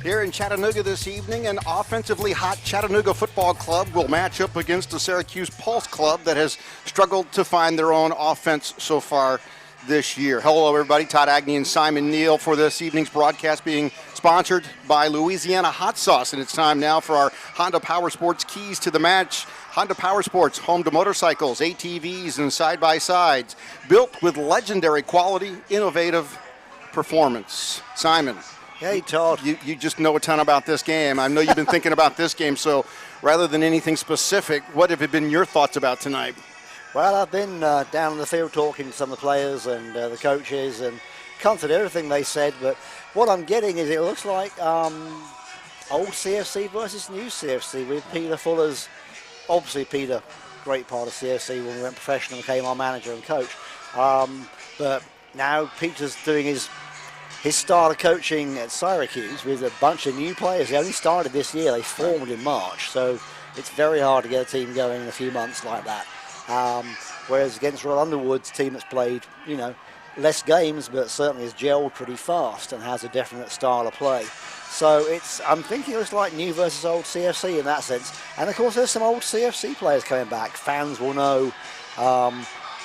Here in Chattanooga this evening, an offensively hot Chattanooga football club will match up against the Syracuse Pulse Club that has struggled to find their own offense so far this year. Hello, everybody. Todd Agnew and Simon Neal for this evening's broadcast, being sponsored by Louisiana Hot Sauce. And it's time now for our Honda Power Sports Keys to the Match. Honda Power Sports, home to motorcycles, ATVs, and side-by-sides, built with legendary quality, innovative performance. Simon. Hey, Todd. You just know a ton about this game. I know you've been thinking about this game, so rather than anything specific, what have been your thoughts about tonight? Well, I've been down in the field talking to some of the players and the coaches and considered everything they said, but what I'm getting is it looks like old CFC versus new CFC with Peter Fuller's, obviously Peter, great part of CFC when we went professional and became our manager and coach, but now Peter's doing his start of coaching at Syracuse with a bunch of new players. They only started this year. They formed in March, so it's very hard to get a team going in a few months like that. Whereas against Royal Underwood's team that's played, less games, but certainly has gelled pretty fast and has a definite style of play. So I'm thinking it's like new versus old CFC in that sense. And of course, there's some old CFC players coming back. Fans will know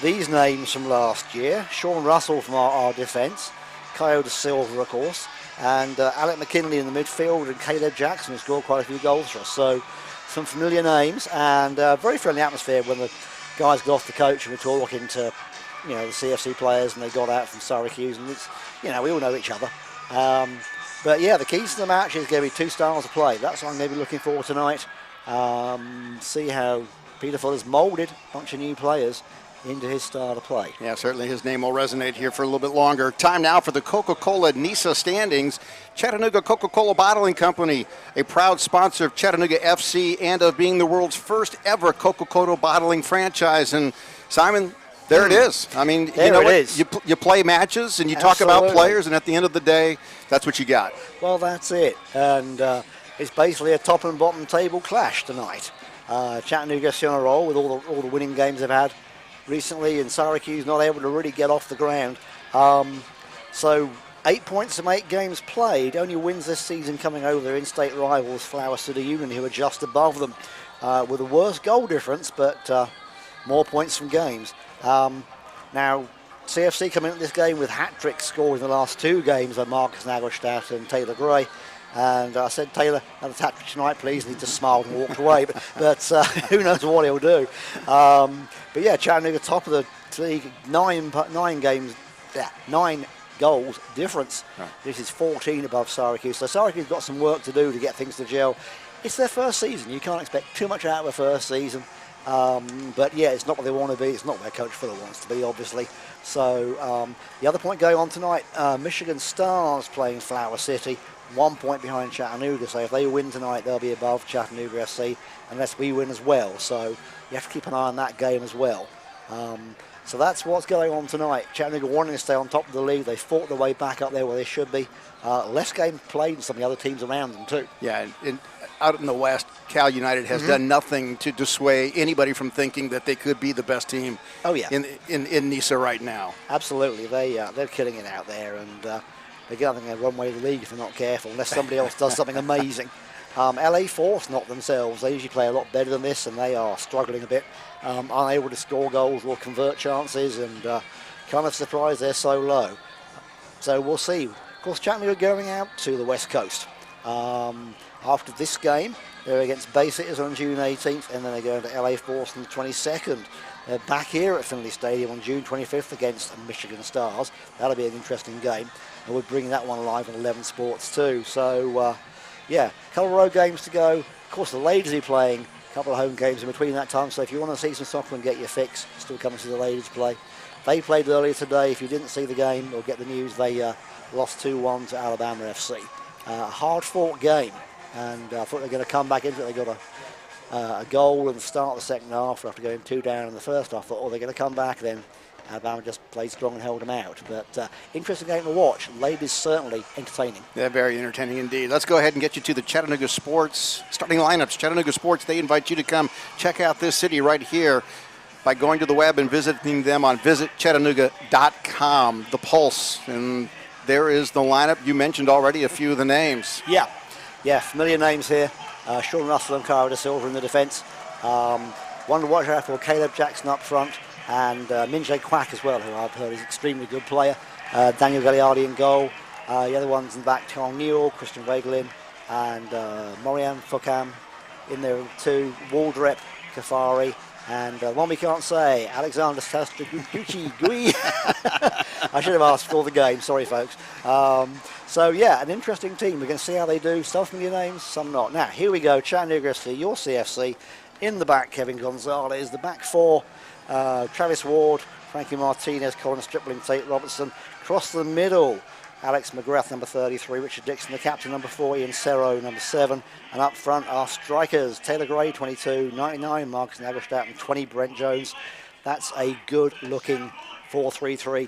these names from last year. Sean Russell from our defence. Kyle De Silva, of course, and Alec McKinley in the midfield, and Caleb Jackson, who scored quite a few goals for us. So some familiar names, and very friendly atmosphere when the guys got off the coach and were talking to, the CFC players, and they got out from Syracuse, and it's, we all know each other. But yeah, the keys to the match is going to be two styles of play. That's what I'm going to be looking for tonight. See how Peter Fuller's moulded a bunch of new players into his style of play. Yeah, certainly his name will resonate here for a little bit longer. Time now for the Coca-Cola NISA standings. Chattanooga Coca-Cola Bottling Company, a proud sponsor of Chattanooga FC and of being the world's first ever Coca-Cola bottling franchise. And Simon, there it is. I mean, you know what? You play matches and you talk about players, and at the end of the day, that's what you got. Well, that's it. And it's basically a top and bottom table clash tonight. Chattanooga on a roll with all the winning games they've had recently, and Syracuse not able to really get off the ground. So 8 points from 8 games played, only wins this season coming over their in-state rivals, Flower City Union, who are just above them with a worse goal difference, but more points from games. Now, CFC coming into this game with hat-tricks scored in the last 2 games by Marcus Nagelstadt and Taylor Gray. And I said, Taylor, have a hat-trick tonight, please. And he just smiled and walked away. But who knows what he'll do. But yeah, Chattanooga top of the league, 9 goals difference. Right. This is 14 above Syracuse. So Syracuse got some work to do to get things to gel. It's their first season. You can't expect too much out of a first season. But yeah, it's not what they want to be. It's not where Coach Fuller wants to be, obviously. So the other point going on tonight, Michigan Stars playing Flower City. 1 point behind Chattanooga, so if they win tonight, they'll be above Chattanooga FC, unless we win as well. So you have to keep an eye on that game as well. So that's what's going on tonight. Chattanooga wanting to stay on top of the league. They fought their way back up there where they should be. Less games played than some of the other teams around them too. Yeah, and out in the West, Cal United has done nothing to dissuade anybody from thinking that they could be the best team in NISA right now. Absolutely. They're killing it out there, and they're going to run away with the league if they're not careful, unless somebody else does something amazing. LA Force not themselves. They usually play a lot better than this, and they are struggling a bit, unable to score goals or convert chances, and kind of surprised they're so low. So we'll see. Of course, Chattanooga are going out to the West Coast. After this game, they're against Bay Cities on June 18th, and then they're going to LA Force on the 22nd. They're back here at Finley Stadium on June 25th against Michigan Stars. That'll be an interesting game. And we're bringing that one live on 11 Sports too. So, yeah, a couple of road games to go. Of course, the ladies are playing a couple of home games in between that time. So if you want to see some soccer and get your fix, still come and see the ladies play. They played earlier today. If you didn't see the game or get the news, they lost 2-1 to Alabama FC. Hard-fought game. And I thought they were going to come back into it. They got a goal in the start of the second half after going 2 down in the first half. I thought, they're going to come back then. Alabama just played strong and held them out. But interesting game to watch. Ladies certainly entertaining. Yeah, very entertaining indeed. Let's go ahead and get you to the Chattanooga Sports starting lineups. Chattanooga Sports, they invite you to come check out this city right here by going to the web and visiting them on visitchattanooga.com. The Pulse and there is the lineup. You mentioned already a few of the names. Yeah, familiar names here. Sean Russell and Cara da Silva in the defence. One to watch out for, Caleb Jackson up front, and Minjay Quack as well, who I've heard is an extremely good player. Daniel Gagliardi in goal. The other ones in the back, Tong Newell, Christian Vagelin, and Morian Fokam in there too. Waldrep, Kafari, and one we can't say, Alexander Sastraguchi Gui. I should have asked before the game, sorry folks. So yeah, an interesting team. We're going to see how they do. Some familiar names, some not. Now, here we go, Chattanooga FC, your CFC. In the back, Kevin Gonzalez. The back four, Travis Ward, Frankie Martinez, Colin Stripling, Tate Robertson. Across the middle, Alex McGrath, number 33, Richard Dixon, the captain, number 4, Ian Serro, number 7. And up front, our strikers, Taylor Gray, 22, 99, Marcus Nagelstadt, and 20, Brent Jones. That's a good-looking 4-3-3.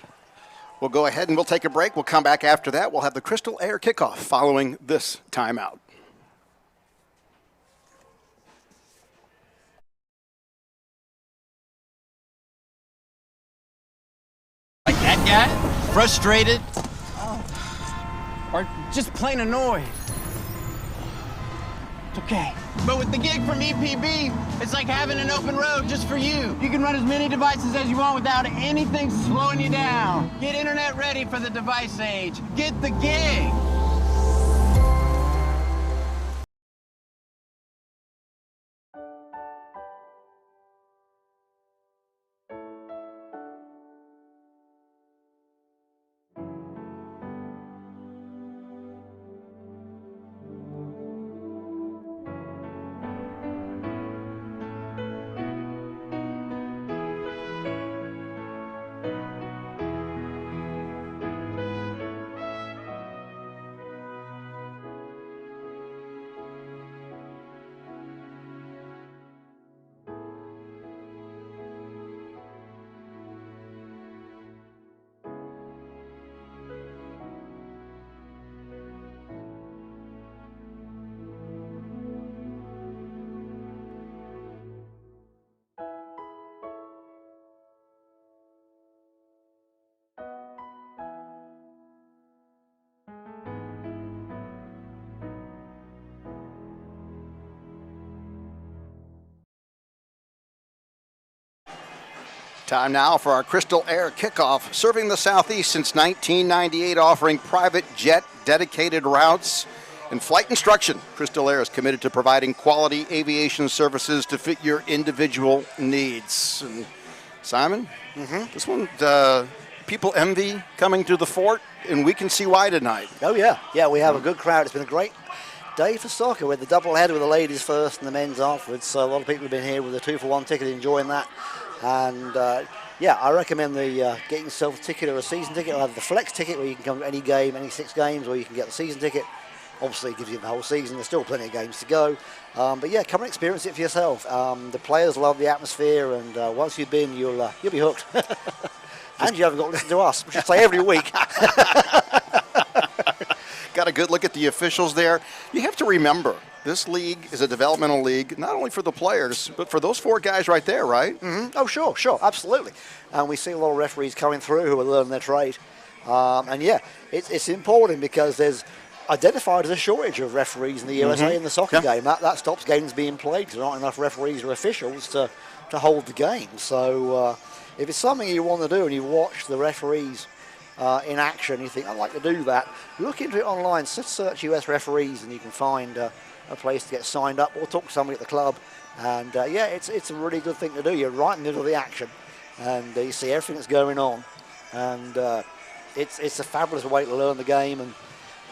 We'll go ahead and we'll take a break. We'll come back after that. We'll have the Crystal Air kickoff following this timeout. Like that guy? Frustrated? Or just plain annoyed? It's okay. But with the gig from EPB, it's like having an open road just for you. You can run as many devices as you want without anything slowing you down. Get internet ready for the device age. Get the gig. Time now for our Crystal Air kickoff, serving the Southeast since 1998, offering private jet dedicated routes and flight instruction. Crystal Air is committed to providing quality aviation services to fit your individual needs. And Simon, this one, people envy coming to the fort, and we can see why tonight. Oh yeah, we have a good crowd. It's been a great day for soccer with the double header with the ladies first and the men's afterwards. So a lot of people have been here with a 2-for-1 ticket, enjoying that. And I recommend getting yourself a ticket or a season ticket. Either the flex ticket, where you can come to any game, any 6 games, or you can get the season ticket. Obviously, it gives you the whole season. There's still plenty of games to go. But yeah, come and experience it for yourself. The players love the atmosphere, and once you've been, you'll be hooked. And you haven't got to listen to us, which I say every week. Got a good look at the officials there. You have to remember, this league is a developmental league, not only for the players, but for those 4 guys right there, right? Mm-hmm. Oh, sure, absolutely. And we see a lot of referees coming through who are learning their trade. And yeah, it's important because there's identified as a shortage of referees in the USA in the soccer game. That stops games being played because there aren't enough referees or officials to hold the game. So if it's something you want to do and you watch the referees in action, you think, I'd like to do that, look into it online, search US referees, and you can find a place to get signed up or talk to somebody at the club. And it's a really good thing to do. You're right in the middle of the action, and you see everything that's going on. And it's a fabulous way to learn the game. And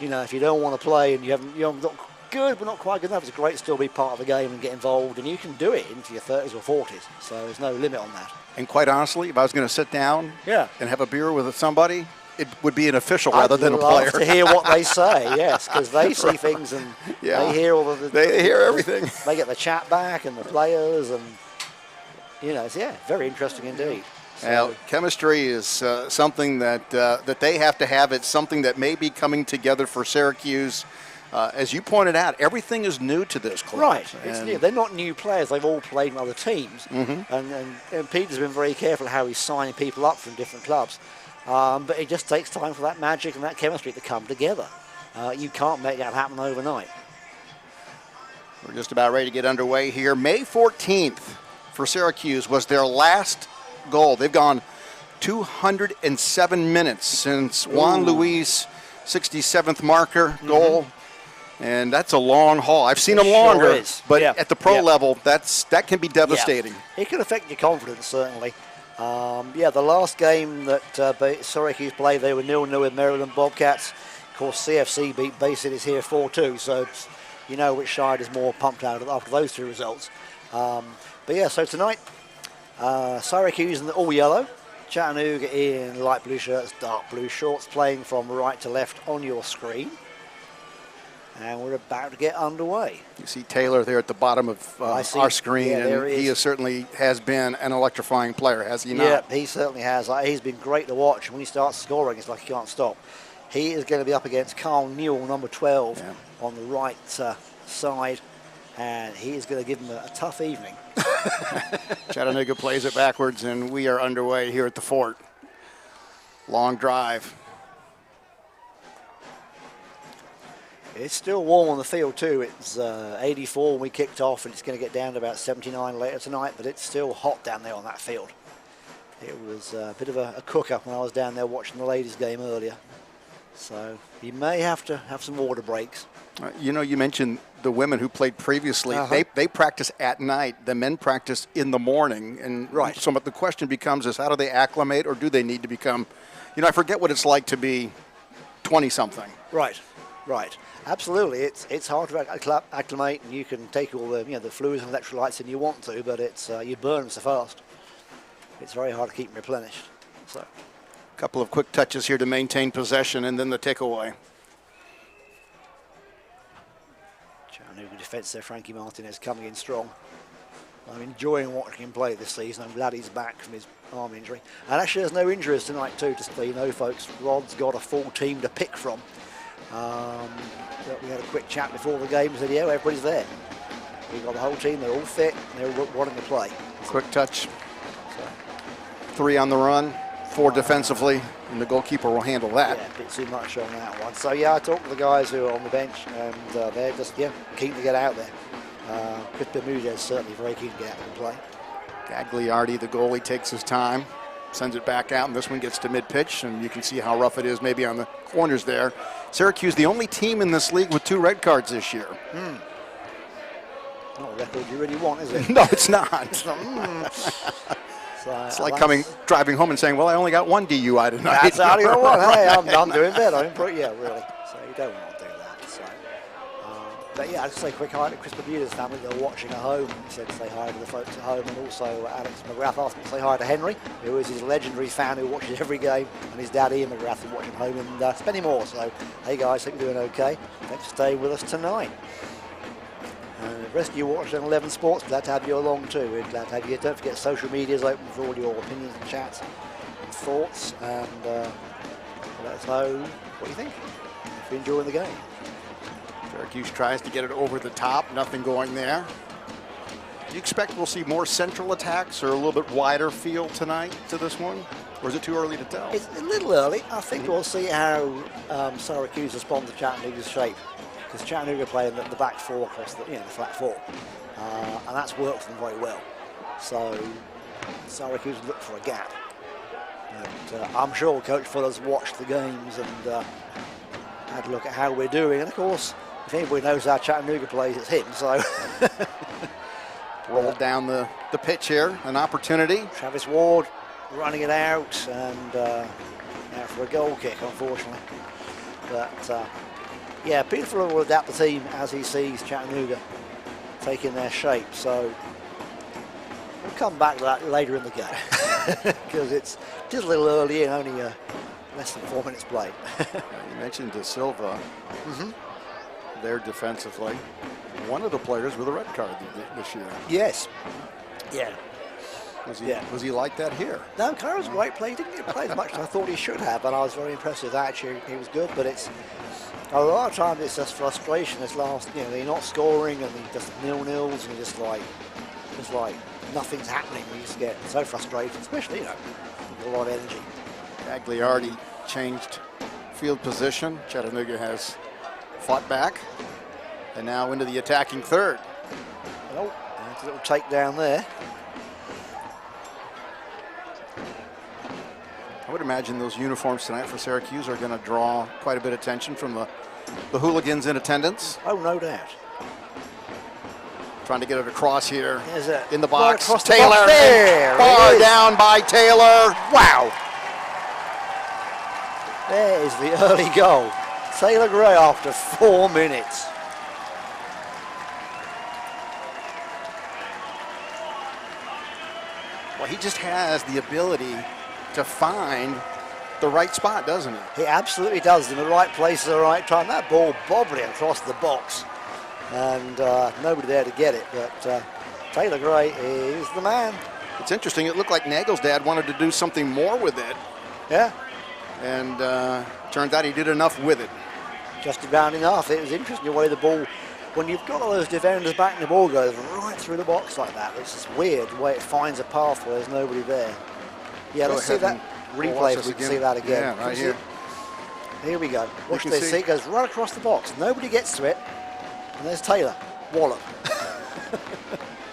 if you don't want to play and you're not good but not quite good enough, it's great to still be part of the game and get involved. And you can do it into your 30s or 40s. So there's no limit on that. And quite honestly, if I was going to sit down and have a beer with somebody, it would be an official rather than a player. I'd love to hear what they say, yes, because they see things and they hear all of they hear everything. They get the chat back and the players, and it's very interesting indeed. So. Well, chemistry is something that they have to have. It's something that may be coming together for Syracuse. As you pointed out, everything is new to this club. Right, it's new. They're not new players. They've all played in other teams. And Peter's been very careful how he's signing people up from different clubs. But it just takes time for that magic and that chemistry to come together. You can't make that happen overnight. We're just about ready to get underway here. May 14th for Syracuse was their last goal. They've gone 207 minutes since Juan Luis' 67th marker goal. And that's a long haul. I've seen them longer, but at the pro level, that can be devastating. Yeah. It can affect your confidence, certainly. The last game that Syracuse played, they were 0-0 with Maryland Bobcats. Of course, CFC beat Bay Cities here 4-2, so you know which side is more pumped out after those two results. So tonight, Syracuse in the all yellow, Chattanooga in light blue shirts, dark blue shorts, playing from right to left on your screen. And we're about to get underway. You see Taylor there at the bottom of our screen, and he certainly has been an electrifying player, has he not? Yeah, he certainly has. He's been great to watch. And when he starts scoring, it's like he can't stop. He is going to be up against Carl Newell, number 12, on the right side, and he is going to give him a tough evening. Chattanooga plays it backwards, and we are underway here at the Fort. Long drive. It's still warm on the field too. It's 84 when we kicked off, and it's going to get down to about 79 later tonight, but it's still hot down there on that field. It was a bit of a cook-up when I was down there watching the ladies' game earlier. So you may have to have some water breaks. You know, you mentioned the women who played previously. They practice at night. The men practice in the morning. And so the question becomes is how do they acclimate, or do they need to become, I forget what it's like to be 20-something. Right. Absolutely, it's hard to acclimate, and you can take all the the fluids and electrolytes in you want to, but it's you burn them so fast. It's very hard to keep them replenished. So, a couple of quick touches here to maintain possession, and then the takeaway. Chattanooga defense there, Frankie Martinez coming in strong. I'm enjoying watching him play this season. I'm glad he's back from his arm injury, and actually there's no injuries tonight too. Just so you know, folks, Rod's got a full team to pick from. We had a quick chat before the game and said, everybody's there. We've got the whole team, they're all fit, and they're wanting to play. Quick touch. 3 on the run, 4 defensively, and the goalkeeper will handle that. Yeah, a bit too much on that one. So, I talked to the guys who are on the bench, and they're just, keen to get out there. Chris Bermudez is certainly very keen to get out there and play. Gagliardi, the goalie, takes his time, sends it back out, and this one gets to mid-pitch, and you can see how rough it is maybe on the corners there. Syracuse, the only team in this league with 2 red cards this year. Not a record you really want, is it? No, it's not. It's not. It's like driving home and saying, well, I only got 1 DUI tonight. That's how you want. Hey, I'm doing better. Really. So you don't want to do that. So, I'd just say a quick hi to Chris Bermuda's family. They're watching at home. He said to say hi to the folks at home, and also Alex McGrath asked me to say hi to Henry, who is his legendary fan who watches every game, and his dad Ian McGrath is watching home, and Spenny Moore. So, hey guys, hope you're doing okay. Thanks for staying with us tonight. And the rest of you watching on 11 Sports, glad to have you along too. We're glad to have you. Don't forget social media is open for all your opinions and chats and thoughts, and let us know what you think if you're enjoying the game. Syracuse tries to get it over the top, nothing going there. Do you expect we'll see more central attacks or a little bit wider field tonight to this one? Or is it too early to tell? It's a little early. I think we'll see how Syracuse respond to Chattanooga's shape. Because Chattanooga playing the back 4 across the flat 4. And that's worked for them very well. So Syracuse look for a gap. But I'm sure Coach Fuller's watched the games and had a look at how we're doing. And of course, if anybody knows how Chattanooga plays, it's him. So roll down the pitch here, an opportunity. Travis Ward running it out, and out for a goal kick, unfortunately. But Peter Fuller will adapt the team as he sees Chattanooga taking their shape. So we'll come back to that later in the game because it's just a little early and only less than 4 minutes played. You mentioned De Silva there defensively. One of the players with a red card this year. Yes. Yeah. Was he like that here? No, Carroll's a great player. He didn't get played as much as I thought he should have, and I was very impressed with that. Actually, he was good, but it's a lot of times it's just frustration. This last, they're not scoring, and he just 0-0s, and just like nothing's happening. You just get so frustrated, especially with a lot of energy. Gagliardi changed field position. Chattanooga has fought back and now into the attacking third. Oh, a little takedown there. I would imagine those uniforms tonight for Syracuse are going to draw quite a bit of attention from the hooligans in attendance. Oh, no doubt. Trying to get it across here in the Right box. across the Taylor, box. There bar it is. down by Taylor. Wow. There is the early goal. Taylor Gray after 4 minutes. Well, he just has the ability to find the right spot, doesn't he? He absolutely does, in the right place at the right time. That ball bobbling across the box, and nobody there to get it, but Taylor Gray is the man. It's interesting. It looked like Nagel's dad wanted to do something more with it, Yeah, and turns out he did enough with it. just about enough. It was interesting the way the ball, when you've got all those defenders back and the ball goes right through the box like that, it's just weird the way it finds a path where there's nobody there. Yeah, Go let's see ahead that and replay watch if this we can again. see that again. Yeah, right here. Here we go. Watch can this. see- See, it goes right across the box. Nobody gets to it. And there's Taylor. Wallop.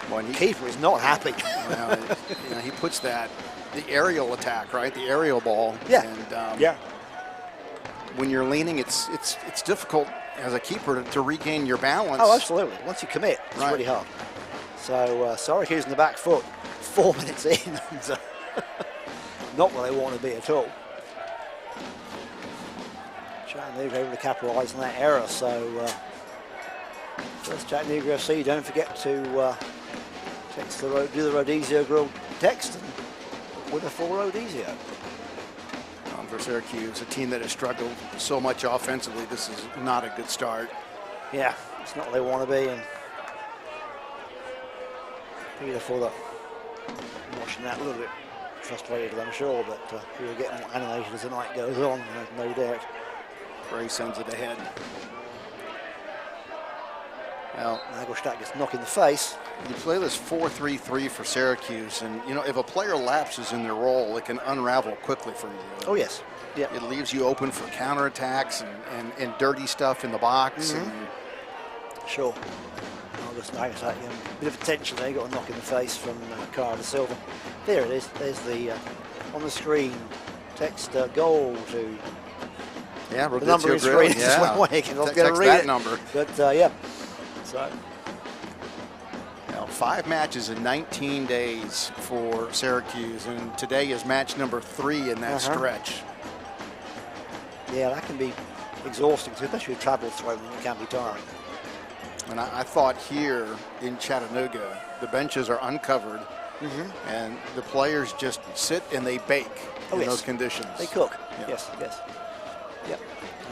Well, and Keeper is not happy. well, you know, he puts the aerial attack, right? The aerial ball. Yeah. And Yeah. when you're leaning, it's difficult as a keeper to regain your balance. Oh, absolutely. Once you commit, it's Right. really hard. So Syracuse in the back foot, 4 minutes in. And, not where they want to be at all. Chattanooga able to capitalise on that error. So first Chattanooga FC, don't forget to text do the Rodizio Grill text and win a full Rodizio. For Syracuse, a team that has struggled so much offensively, this is not a good start. Yeah, it's not what they want to be. And Peter Fuller watching that a little bit frustrated, I'm sure, but he will get more animated as the night goes on, no doubt. Gray sends it ahead. Well, Nagelstadt gets knocked in the face. you play this 4-3-3 for Syracuse, and you know if a player lapses in their role, it can unravel quickly for you. Oh yes, yeah. It leaves you open for counterattacks and dirty stuff in the box. Mhm. And Sure. Nagelstadt, a bit of attention there, got a knock in the face from Cara da Silva. There it is, there's the, on the screen, text goal to yeah, the number in Rodizio Grill, screen. Just yeah. went away, 'cause I was Text going to read that it. number. But yeah, so. Now, 5 matches in 19 days for Syracuse, and today is match number 3 in that stretch. Yeah, that can be exhausting, too, especially with travel thrown, it can be tiring. And I thought here in Chattanooga, the benches are uncovered, and the players just sit and they bake in those conditions. They cook. Yeah. Yes, yes. Yep.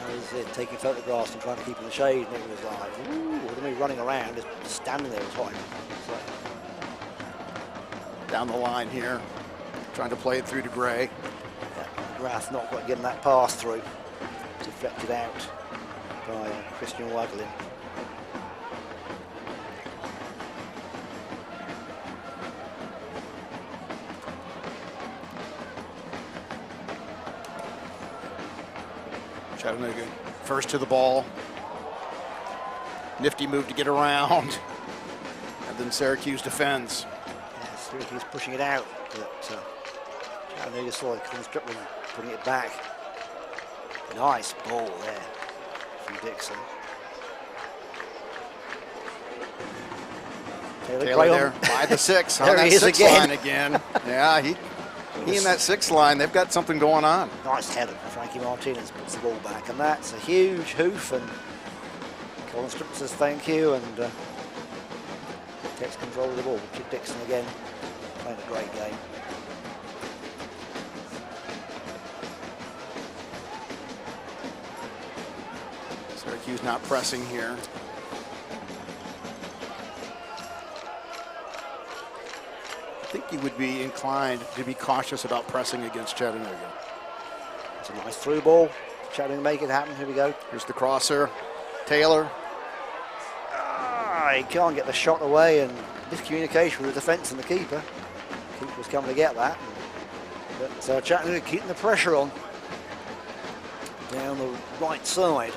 I was taking photographs and trying to keep in the shade, and it was like, ooh, with me running around, just standing there was hot. So, Down the line here, trying to play it through to Gray. yeah, Grath not quite getting that pass through. Deflected out by Christian Waglin. Chattanooga first to the ball. Nifty move to get around. And then Syracuse defends. Yeah, Syracuse pushing it out, but Chattanooga saw the construction putting it back. Nice ball there from Dixon. Taylor Gray there on- by the 6 on There that he is 6 again. line again. Yeah, he and that 6 line, they've got something going on. Nice header from Frankie Martinez, puts the ball back, and that's a huge hoof, and Colin Strip says thank you, and takes control of the ball. Chip Dixon again, playing a great game. Syracuse not pressing here. I think you would be inclined to be cautious about pressing against Chattanooga. It's a nice through ball. Chattanooga make it happen. Here we go. Here's the crosser. Taylor. He can't get the shot away, and miscommunication with the defence and the keeper. Keeper was coming to get that. But Chattanooga keeping the pressure on down the right side.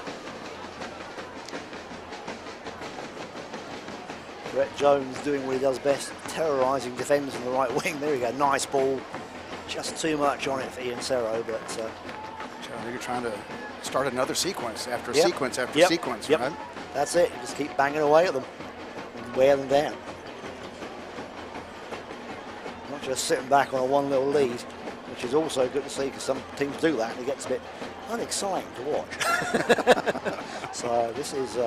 Brett Jones doing what he does best, terrorising defenders on the right wing. There we go, nice ball. Just too much on it for Ian Serro, but Chattanooga trying to start another sequence after Yep. sequence after Yep. sequence, Yep. right? That's it. You just keep banging away at them and wear them down. Not just sitting back on a 1-0 lead, which is also good to see because some teams do that and it gets a bit unexciting to watch. So this is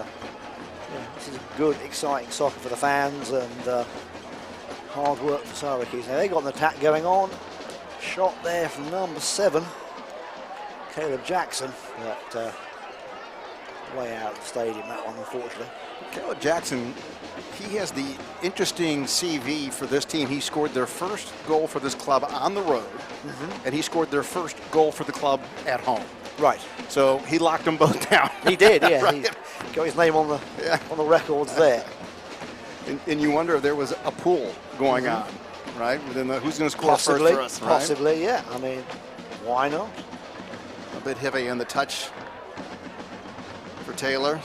good, exciting soccer for the fans and hard work for Syracuse. Now they got an attack going on. Shot there from number 7, Caleb Jackson, but way out of the stadium, that one, unfortunately. Caleb Jackson, he has the interesting CV for this team. He scored their first goal for this club on the road, and he scored their first goal for the club at home. Right. So he locked them both down. He did, yeah. Right. He got his name on the records there. And you wonder if there was a pool going on, right? Within who's going to score Possibly, first for us, right? possibly, yeah. I mean, why not? A bit heavy on the touch for Taylor.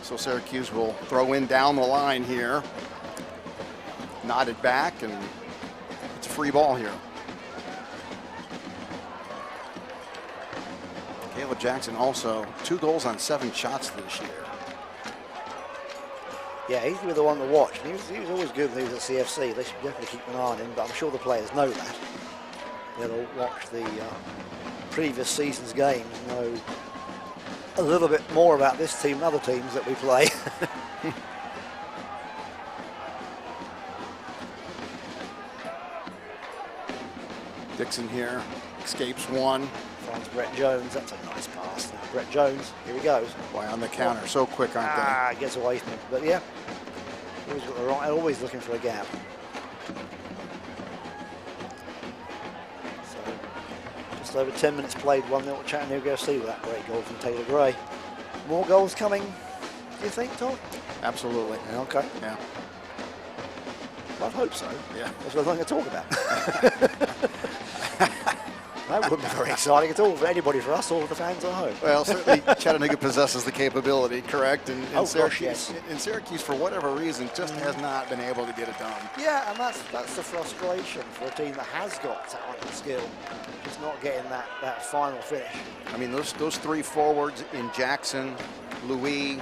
So Syracuse will throw in down the line here. Nodded back, and it's a free ball here. Caleb Jackson also 2 goals on 7 shots this year. Yeah, he's the one to watch. He was always good when he was at CFC. They should definitely keep an eye on him, but I'm sure the players know that. They'll watch the previous season's games and know a little bit more about this team and other teams that we play. Dixon here escapes one. Finds Brett Jones. That's a nice pass. Brett Jones, here he goes. Boy, on the counter, so quick, aren't they? Gets away from him. But yeah, always got the right, always looking for a gap. So just over 10 minutes played, 1-0 Chattanooga FC with that great goal from Taylor Gray. More goals coming, do you think, Todd? Absolutely. Yeah, okay. Yeah. Well, I'd hope so. Yeah. That's what I'm going to talk about. That wouldn't be very exciting at all for anybody, for us or the fans at home. Well, certainly Chattanooga possesses the capability, correct? And Gosh, yes. Syracuse, for whatever reason, just has not been able to get it done. Yeah, and that's the frustration for a team that has got talent and skill, just not getting that final finish. I mean, those 3 forwards in Jackson, Louis,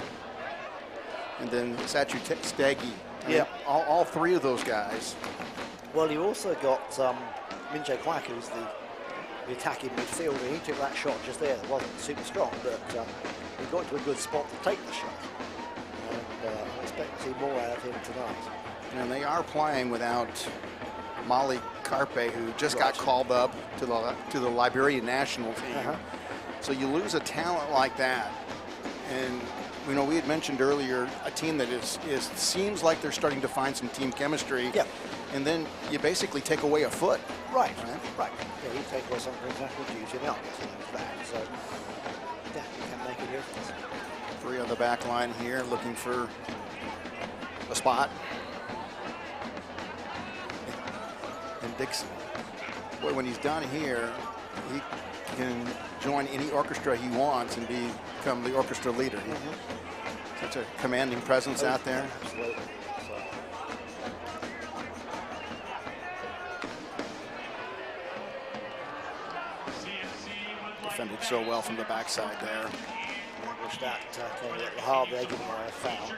and then Satu Staggy. Yeah. All 3 of those guys. Well, you also got Minche Quack, who's the attacking midfielder. He took that shot just there. It wasn't super strong, but he got to a good spot to take the shot. And I expect to see more out of him tonight. And they are playing without Molly Carpe, who just got called up to the Liberian national team. So you lose a talent like that. And you know, we had mentioned earlier a team that seems like they're starting to find some team chemistry. Yeah. And then you basically take away a foot. Right. Yeah, you take away something for international duty, and not that. So yeah, you can make a difference. 3 on the back line here, looking for a spot. And Dixon, boy, when he's done here, he can join any orchestra he wants and become the orchestra leader. Such a commanding presence out there. Absolutely. Defended so well from the backside there. Wish that came a little hard there, giving away a foul.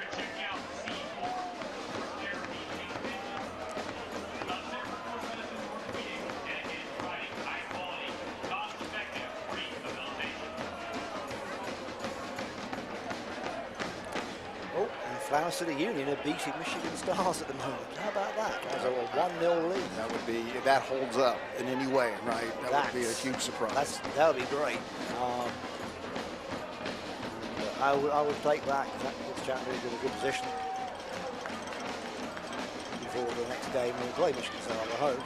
Oh, and Flower City Union are beating Michigan Stars at the moment. How about that? That's a 1-0 lead. That holds up in any way, right? That would be a huge surprise. That would be great. I would take that. That puts Chattanooga in a good position before the next game when we play Michigan Stars at home.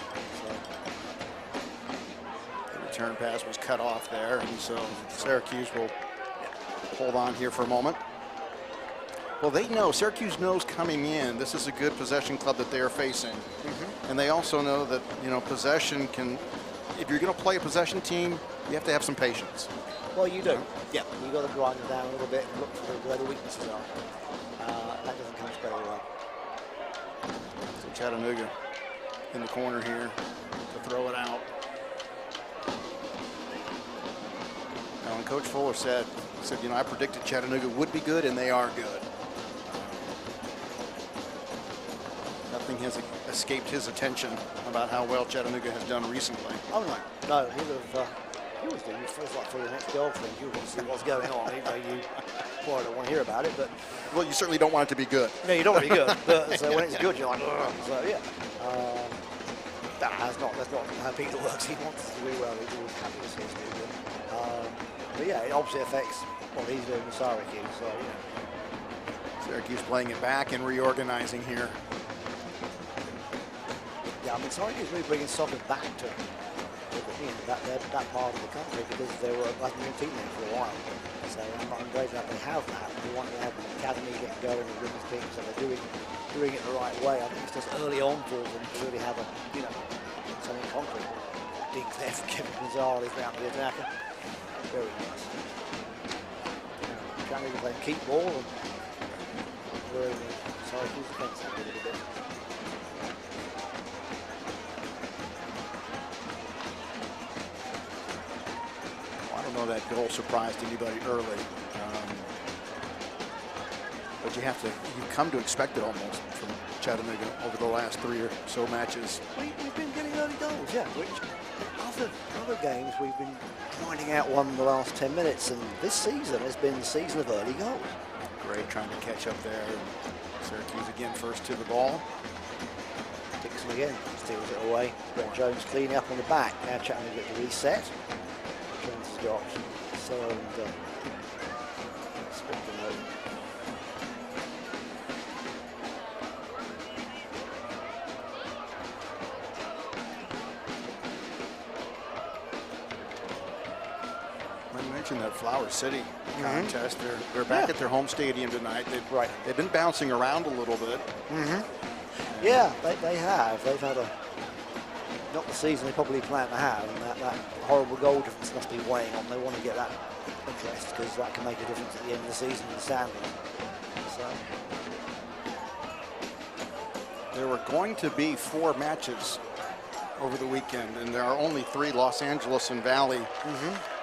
The return pass was cut off there, and so Syracuse will hold on here for a moment. Well, they know, Syracuse knows coming in, this is a good possession club that they are facing. And they also know that, you know, possession can if you're going to play a possession team, you have to have some patience. Well, you do. Yeah, you got to grind them down a little bit and look for where the weaknesses are. That doesn't come straight away. So Chattanooga in the corner here to throw it out. Now, and Coach Fuller said, you know, I predicted Chattanooga would be good, and they are good. Nothing has escaped his attention about how well Chattanooga has done recently. Oh, no, he was doing it feels like for your next girlfriend. You want to see what's going on, even though you probably don't want to hear about it. But well, you certainly don't want it to be good. No, you don't want it to be good. But so when it's good, you're like, ugh. So yeah, that's not how Peter works. He wants to do well. He's always happy to see us do good. But yeah, it obviously affects what he's doing with Syracuse. So yeah. Syracuse playing it back and reorganizing here. Yeah, I mean, Syracuse really bringing soccer back to that part of the country because they were a new team there for a while. So I'm glad that they have that. They want to have an academy get going with women's teams, so they're doing it the right way. I think it's just early on for them to really have something concrete. Big there for Kevin Gonzalez down the attacker. Very nice. Trying to play keep ball and wearing the Syracuse defense a little bit. That goal surprised anybody early, but you've come to expect it almost from Chattanooga over the last 3 or so matches. We've been getting early goals, yeah. Which other games we've been grinding out one in the last 10 minutes, and this season has been the season of early goals. Great trying to catch up there. Syracuse again first to the ball. Dixon again steals it away. Brett Jones cleaning up on the back. Now Chattanooga get to reset. Jones has got so and Spector home. When you mentioned that Flower City contest, they're back at their home stadium tonight. They've been bouncing around a little bit. Yeah, they have. They've had not the season they probably plan to have, and that horrible goal difference must be weighing on. They want to get that interest because that can make a difference at the end of the season in the standings. So there were going to be 4 matches over the weekend, and there are only 3. Los Angeles and Valley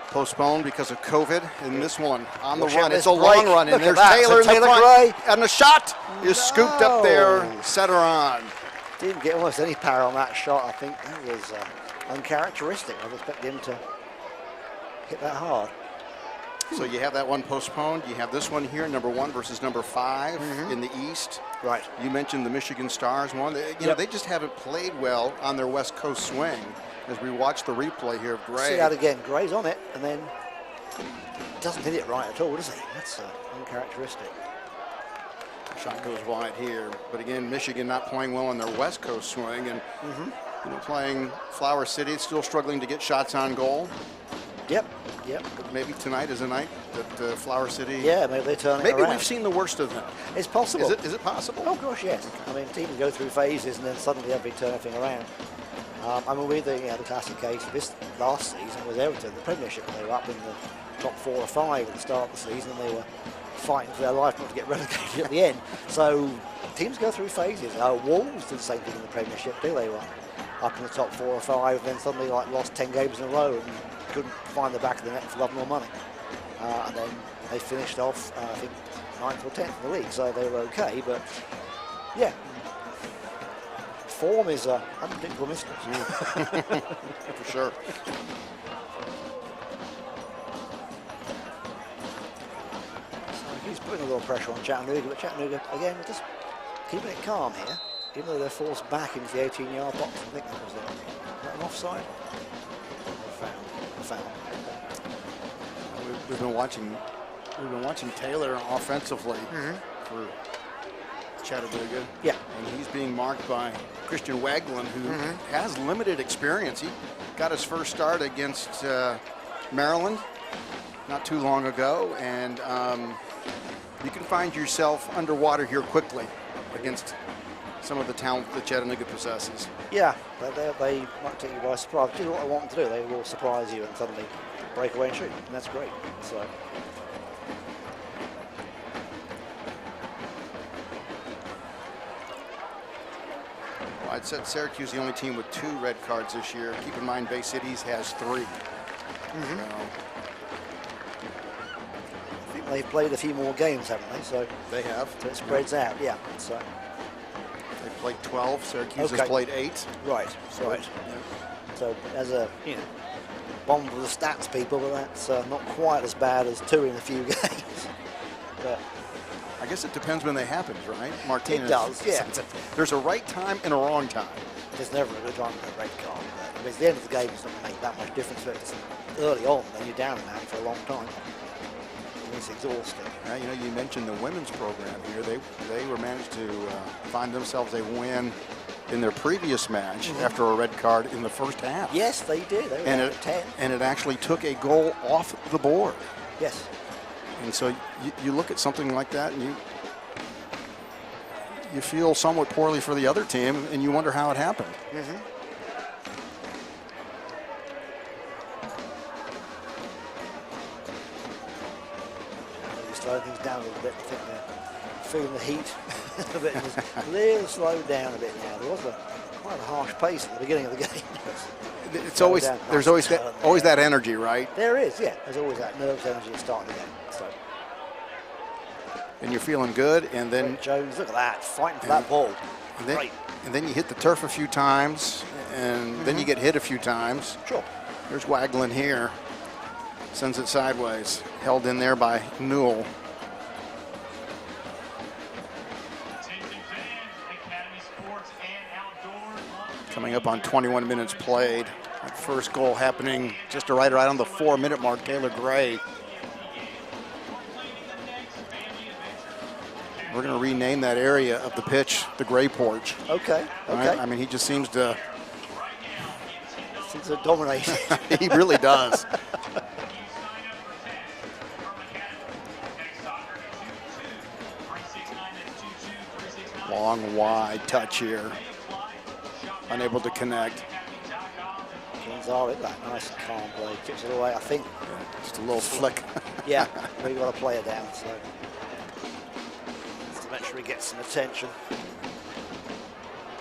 postponed because of COVID. And this one on the run, it's a long run, and there's Taylor in the front, and the shot is scooped up there, center on. Didn't get almost any power on that shot. I think that was uncharacteristic. I was expecting him to hit that hard. So you have that one postponed. You have this one here, number 1 versus number 5 in the East. Right. You mentioned the Michigan Stars one. You know, they just haven't played well on their West Coast swing. As we watch the replay here of Gray. See that again. Gray's on it, and then doesn't hit it right at all, does he? That's uncharacteristic. Shot goes wide here, but again, Michigan not playing well on their West Coast swing, and playing Flower City, still struggling to get shots on goal. Yep. But maybe tonight is a night that Flower City. Yeah, maybe they turn it around. Maybe we've seen the worst of them. It's possible. Is it possible? Oh gosh, yes. I mean, teams go through phases, and then suddenly they turn everything around. I mean, the classic case of this last season was Everton, the Premiership. They were up in the top 4 or 5 at the start of the season. They were fighting for their life not to get relegated at the end. So teams go through phases. Wolves did the same thing in the Premiership too. They were up in the top 4 or 5, and then suddenly lost 10 games in a row and couldn't find the back of the net for love nor money. And then they finished off, I think, 9th or 10th in the league. So they were okay, but yeah. Form is unpredictable mistress. For sure. So he's putting a little pressure on Chattanooga, but Chattanooga, again, just keeping it calm here, even though they're forced back into the 18-yard box. I think that was it. Is that an offside? A foul. We've been watching Taylor offensively for Chattanooga. Yeah. And he's being marked by Christian Waglin, who has limited experience. He got his first start against Maryland not too long ago, and you can find yourself underwater here quickly against some of the talent that Chattanooga possesses. Yeah, they might take you by surprise. Do you know what I want them to do? They will surprise you and suddenly break away and shoot, and that's great. So. I'd said Syracuse the only team with 2 red cards this year. Keep in mind Bay Cities has 3. I think they've played a few more games, haven't they? So They have. so it spreads out, yeah. So They played 12. Syracuse has played 8. right, So, right. So as a bomb for the stats people, but that's not quite as bad as 2 in a few games. But I guess it depends when they happen, right? Martinez. It does, yeah. There's a right time and a wrong time. there's never a good time for a red card. But at the end of the game, it's not going to make that much difference. But it's early on, then you're down and out for a long time. And it's exhausting. You mentioned the women's program here. They were managed to find themselves a win in their previous match after a red card in the first half. Yes, they did. They were down at 10. And it actually took a goal off the board. Yes. And so you look at something like that and you feel somewhat poorly for the other team and you wonder how it happened. Maybe slow things down a little bit. I think they're feeling the heat a bit. It's a little slowed down a bit now. There was quite a harsh pace at the beginning of the game. It's always there's always that energy, right? There is, yeah. There's always that nervous energy at starting the game. So. And you're feeling good, and then Jones, look at that, fighting for that ball. And then you hit the turf a few times, and then you get hit a few times. Sure. There's Waglin here. Sends it sideways. Held in there by Newell. Coming up on 21 minutes played. That first goal happening just right on the 4-minute mark. Taylor Gray. We're going to rename that area of the pitch the Gray Porch. Okay. Right? I mean, he just seems to dominate. He really does. Long, wide touch here. Unable to connect. Gonzalez, that nice calm play. Kicks it away, I think. Just a little flick. Yeah, we've got a player down, so. Just to make sure he gets some attention.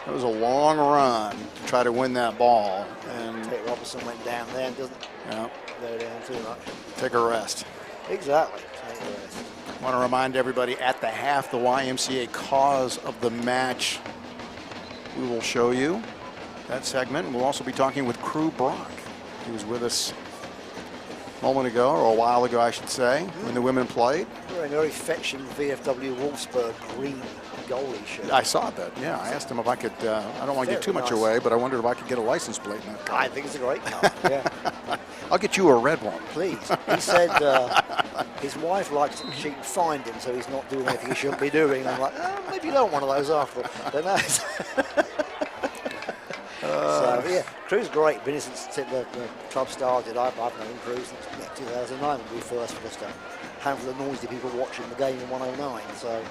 It was a long run to try to win that ball. And Tate Robertson went down there and doesn't go down too much. Take a rest. Exactly. Take a rest. I want to remind everybody at the half, the YMCA cause of the match. We will show you that segment. We'll also be talking with Crew Brock. He was with us a moment ago, or a while ago, I should say, when the women played. Wearing a very fetching VFW Wolfsburg green goalie shirt. I saw that, yeah. I asked him if I could, I don't want to give too much away, but I wondered if I could get a license plate in that car. I think it's a great car, yeah. I'll get you a red one. Please. He said his wife likes it. She can find him, so he's not doing anything he shouldn't be doing. I'm like, oh, maybe you don't want one of those after all. But no. So, yeah, Crew's great. Been since the club started. I've known Crew since 2009 when we first for just a handful of noisy people watching the game in 109. So,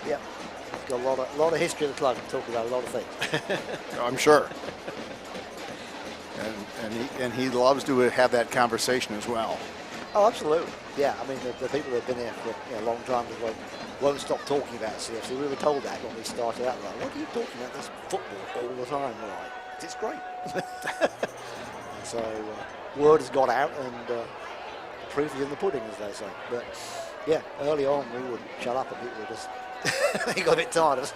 yeah, he's got a lot of history of the club and talking about a lot of things. I'm sure. And he loves to have that conversation as well. Oh, absolutely. Yeah, I mean, the people that have been here for a long time won't stop talking about CFC. We were told that when we started out. Like, what are you talking about this football all the time? We're like, it's great. So, word has got out, and the proof is in the pudding, as they say. But, yeah, early on, we would shut up, and people were just, they got a bit tired of us.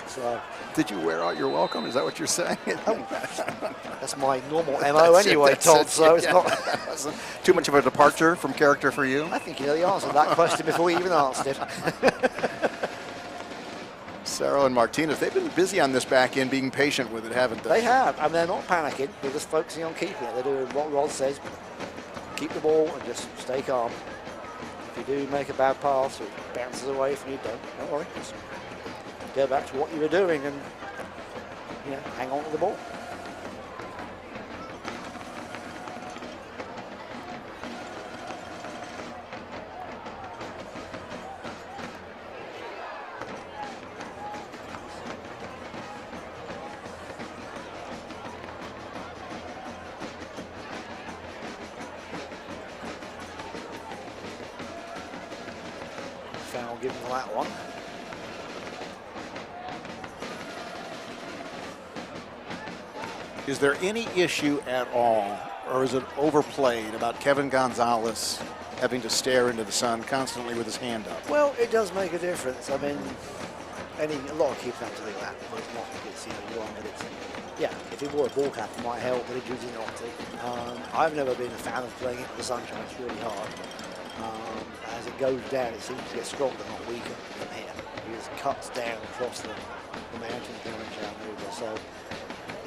So, did you wear out your welcome? Is that what you're saying? that's my normal MO anyway, Todd, so it's not too much of a departure from character for you. I think you nearly answered that question before you even asked it. Cerro and Martinez, they've been busy on this back end, being patient with it, haven't they? They have, and they're not panicking. They're just focusing on keeping it. They're doing what Rod says, keep the ball and just stay calm. If you do make a bad pass, it bounces away from you, don't worry. Just go back to what you were doing and hang on to the ball. on that one. Is there any issue at all, or is it overplayed, about Kevin Gonzalez having to stare into the sun constantly with his hand up? Well, it does make a difference. I mean, a lot of keepers have to do that, but it's not because wrong, but it's, yeah, if he wore a ball cap, it might help, but he chooses not to. I've never been a fan of playing into the sunshine. It's really hard. As it goes down, it seems to get stronger, not weaker from here. It just cuts down across the mountains down in Chattanooga. So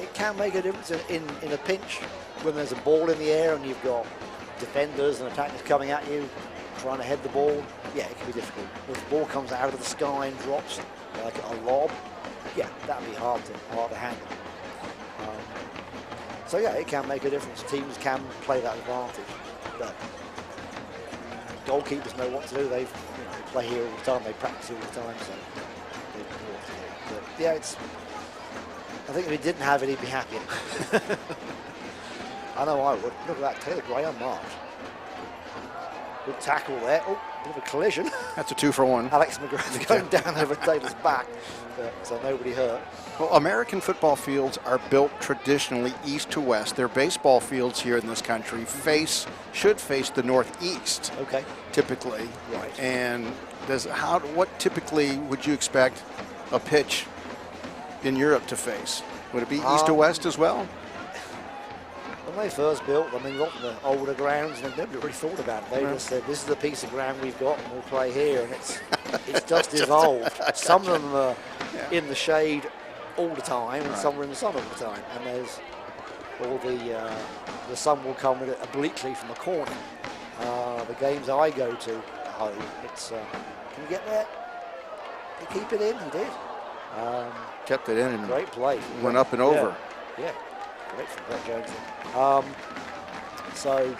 it can make a difference in a pinch when there's a ball in the air and you've got defenders and attackers coming at you, trying to head the ball. Yeah, it can be difficult. If the ball comes out of the sky and drops like a lob, yeah, that'd be hard to handle. So yeah, it can make a difference. Teams can play that advantage, but goalkeepers know what to do. They play here all the time. They practice all the time, so they know what to do. But yeah, I think if he didn't have it, he'd be happier. I know I would. Look at that, Taylor Gray unmarked. Good tackle there. Oh, bit of a collision. That's a 2-for-1. Alex McGrath going down over Taylor's back, so nobody hurt. Well, American football fields are built traditionally east to west. Their baseball fields here in this country should face the northeast. Okay. Typically. Right. And what typically would you expect a pitch in Europe to face? Would it be east to west as well? When they first built, I mean, look at the older grounds, and nobody really thought about it. They just said, this is the piece of ground we've got, and we'll play here. And it's just evolved. Some of them are in the shade all the time, and some are in the sun all the time. And there's all the sun will come with it obliquely from the corner. The games I go to, it's can you get there? Did he keep it in? He did. Kept it in and great play. Went up and over. Yeah. Great from Brett Jones. So,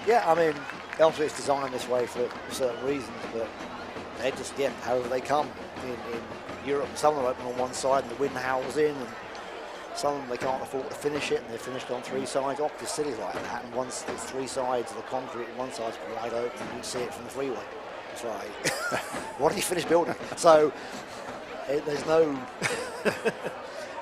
yeah, I mean, obviously it's designed this way for certain reasons, but they just, however they come in Europe. Some of them open on one side and the wind howls in, and some of them they can't afford to finish it, and they're finished on three sides. Oxford City's like that, and once it's three sides of the concrete, and one side's wide open, and you can see it from the freeway. It's like, what did he finish building? So, there's no...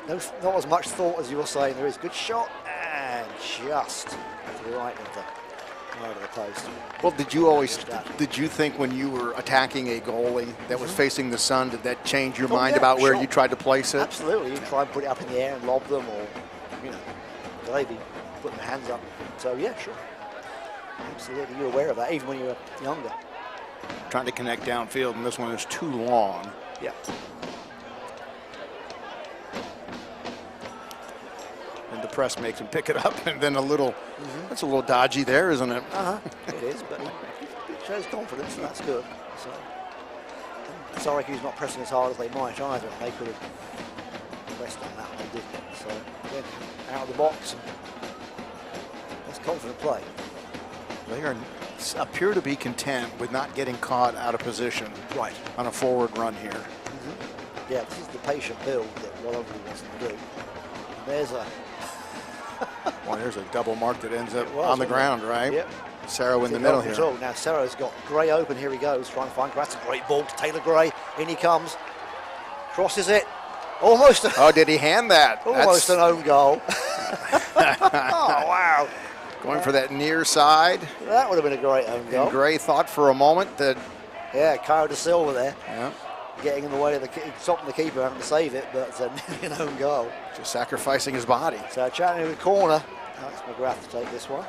not as much thought as you were saying. There is good shot and just to the right of the post. Well, did you think when you were attacking a goalie that was facing the sun, did that change your mind about where you tried to place it? Absolutely. You try and put it up in the air and lob them, or maybe putting their hands up. So yeah, sure. Absolutely, you're aware of that even when you were younger. Trying to connect downfield, and this one is too long. Yeah. The press makes him pick it up, and then that's a little dodgy there, isn't it? It is, but it shows confidence, and that's good. So, Syracuse not pressing as hard as they might either. They could have pressed on that one, didn't they? So, again, out of the box, and that's confident play. They appear to be content with not getting caught out of position on a forward run here. Yeah, this is the patient build that Wallowley wants to do. And there's a... Well, there's a double mark that ends up on the ground, right? Yep. Sarrow in the middle here. Now Sarrow's got Gray open. Here he goes, trying to find. That's a great ball to Taylor Gray. In he comes, crosses it. Almost. Oh, did he hand that? Almost an own goal. Oh wow! Going for that near side. That would have been a great own goal. And Gray thought for a moment that. Yeah, Kyle De Silva there. Yeah. Getting in the way of stopping the keeper, having to save it, but it's an own goal. Just sacrificing his body. So Chattanooga corner. Alex McGrath to take this one.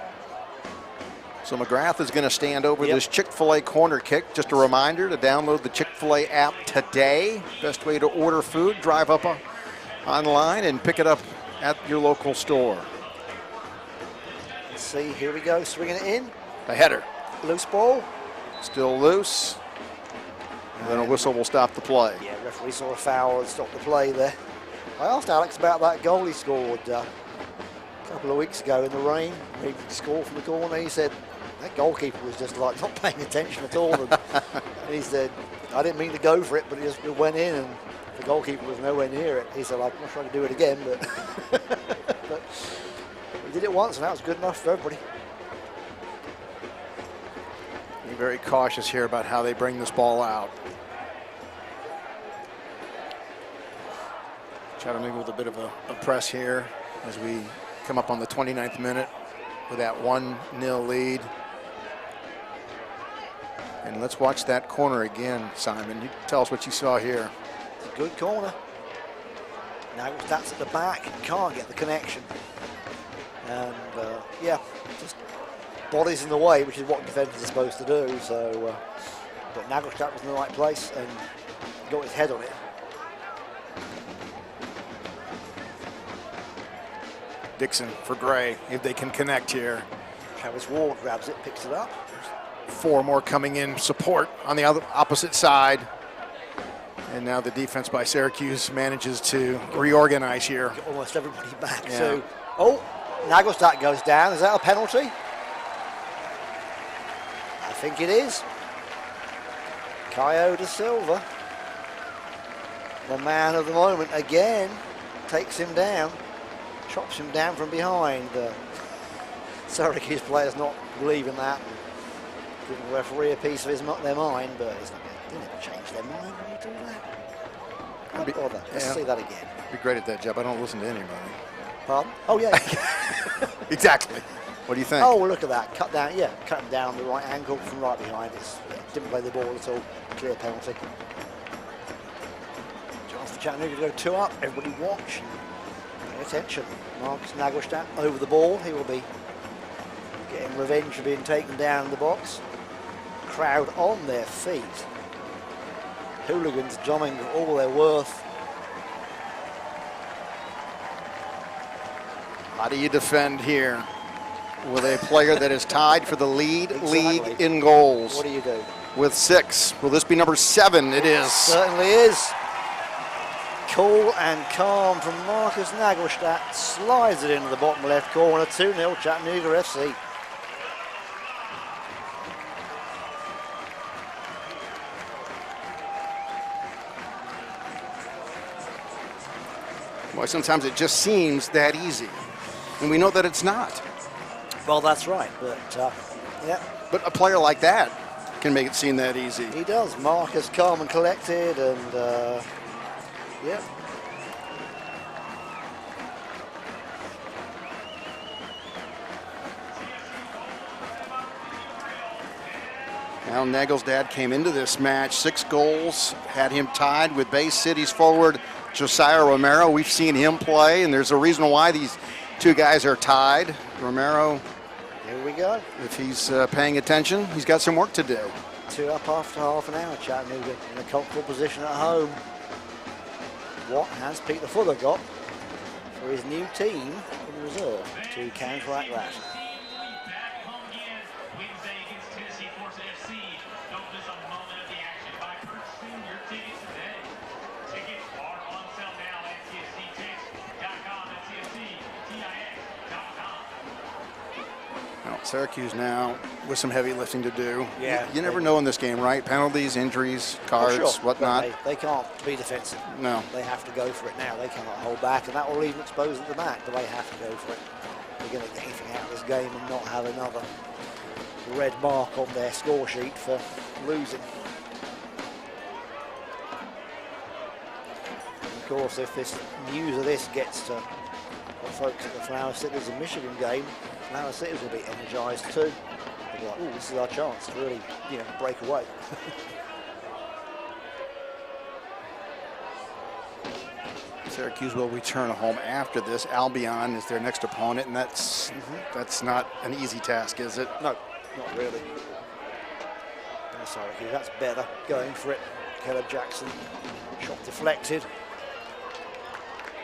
So McGrath is going to stand over this Chick-fil-A corner kick. Just a reminder to download the Chick-fil-A app today. Best way to order food. Drive up online and pick it up at your local store. Let's see. Here we go. Swinging it in. A header. Loose ball. Still loose. And then a whistle will stop the play. Yeah, referee saw a foul and stopped the play there. I asked Alex about that goal he scored a couple of weeks ago in the rain. He scored from the corner. He said that goalkeeper was just like not paying attention at all. And he said, I didn't mean to go for it, but it went in, and the goalkeeper was nowhere near it. He said, I'm not trying to do it again, but, but he did it once, and that was good enough for everybody. Be very cautious here about how they bring this ball out. Chattanooga with a bit of a press here as we come up on the 29th minute with that 1-0 lead. And let's watch that corner again, Simon. You tell us what you saw here. It's a good corner. Now that's at the back, can't get the connection. And yeah, just bodies in the way, which is what defenders are supposed to do. So, but Nagelstadt was in the right place and got his head on it. Dixon for Gray, if they can connect here. Travis Ward grabs it, picks it up. 4 more coming in support on the other opposite side. And now the defense by Syracuse manages to reorganize here. Get almost everybody back. Yeah. So, oh, Nagelstadt goes down. Is that a penalty? I think it is. Caio da Silva, the man of the moment again, takes him down. Chops him down from behind. Syracuse players not believing that. Giving the referee a piece of their mind, but he's not going to change their mind when you do that. Don't bother. Let's see that again. Be great at that job. I don't listen to anybody. Pardon? Oh, yeah. Exactly. What do you think? Oh, well, look at that. Cut down, yeah. Cut him down the right angle from right behind. Didn't play the ball at all. Clear penalty. Chance for Chattanooga to go 2 up. Everybody watch. Pay attention. Marcus Nagelstadt over the ball. He will be getting revenge for being taken down in the box. Crowd on their feet. Hooligans drumming all their worth. How do you defend here with a player that is tied for the lead league in goals? What do you do? With 6. Will this be number 7? It is. Certainly is. Cool and calm from Marcus Nagelstadt. Slides it into the bottom left corner. 2-0 Chattanooga FC. Well, sometimes it just seems that easy. And we know that it's not. Well, that's right, but yeah. But a player like that can make it seem that easy. He does. Marcus calm and collected, and yeah. Now Nagelstadt came into this match, 6 goals, had him tied with Bay City's forward Josiah Romero. We've seen him play, and there's a reason why these 2 guys are tied. Romero, Here we go. if he's paying attention, he's got some work to do. 2 up after half an hour. Chattanooga in a comfortable position at home. What has Peter Fuller got for his new team in reserve to counteract that? Syracuse now with some heavy lifting to do. Yeah. You never know in this game, right? Penalties, injuries, cards, Sure, whatnot. They can't be defensive. No. They have to go for it now. They cannot hold back, and that will leave them exposed at the back, but they have to go for it. They're going to get anything out of this game and not have another red mark on their score sheet for losing. And of course, if this news of this gets to the folks at the Flower Cities and Michigan game, Flower Cities will be energised too. They'll be like, "Ooh, this is our chance to really, break away." Syracuse will return home after this. Albion is their next opponent, and that's not an easy task, is it? No, not really. Syracuse, that's better. Going for it. Caleb Jackson, shot deflected.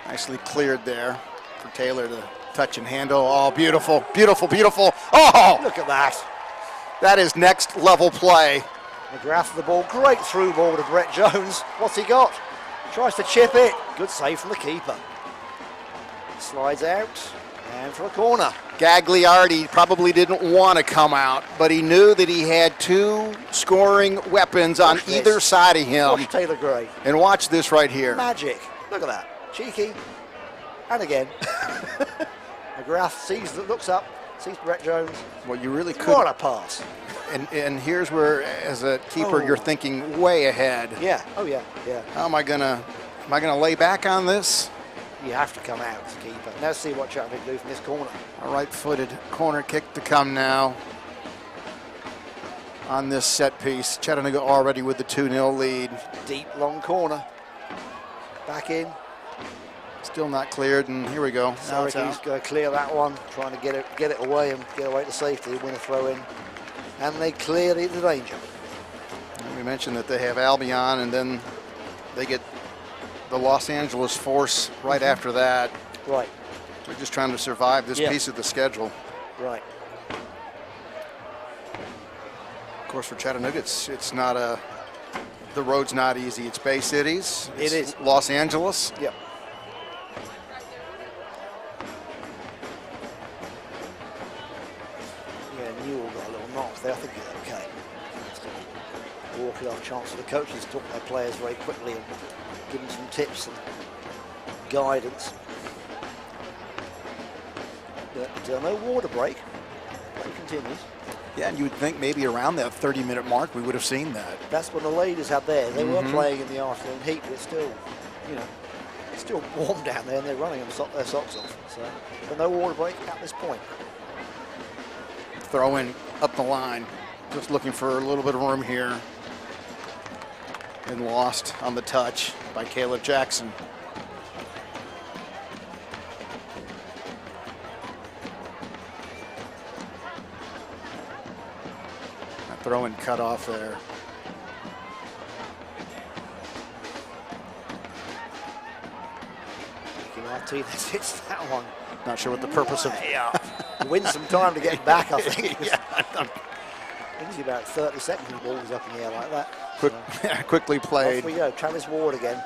Nicely cleared there for Taylor to touch and handle. Oh, beautiful, beautiful, beautiful. Oh, Look at that. that is next level play. McGrath the ball, great through ball to Brett Jones. What's he got? Tries to chip it. Good save from the keeper. Slides out and for a corner. Gagliardi probably didn't want to come out, but he knew that he had 2 scoring weapons on Watch either this. side of him. Watch Taylor Gray. And watch this right here. Magic. Look at that. Cheeky. And again. McGrath sees that, looks up, Sees Brett Jones. Well, you really could. What a pass. And here's where, as a keeper, you're thinking way ahead. Yeah. Oh, yeah. Yeah. How am I gonna lay back on this? You have to come out as a keeper. Let's see what Chattanooga do from this corner. A right-footed corner kick to come now on this set piece. Chattanooga already with the 2-0 lead. Deep, long corner. Back in. Still not cleared, and here we go. Now it's Syracuse out. going to clear that one, trying to get it away and get away to safety, win a throw in. And they clear the danger. We mentioned that they have Albion, and then they get the Los Angeles Force right after that. Right. They're just trying to survive this piece of the schedule. Right. Of course, for Chattanooga, it's not the road's not easy. It's Bay Cities. It is. Los Angeles. Yep. Yeah, Newell got a little knock there. I think he's okay. Walk it off chance for the coaches to talk to their players very quickly and give them some tips and guidance. But no water break. Play continues. Yeah, and you would think maybe around that 30-minute mark we would have seen that. That's what the ladies had there. They were playing in the afternoon heat, but it's still, it's still warm down there, and they're running them their socks off. So, but no water break at this point. Throw in up the line, just looking for a little bit of room here. And lost on the touch by Caleb Jackson. That throw and cut off there. Martinez hits that one. Not sure what the purpose of. Yeah. Win some time to get back, I think. Yeah. Gives you about 30 seconds and the ball is up in the air like that. Quickly played. Off we go. Travis Ward again.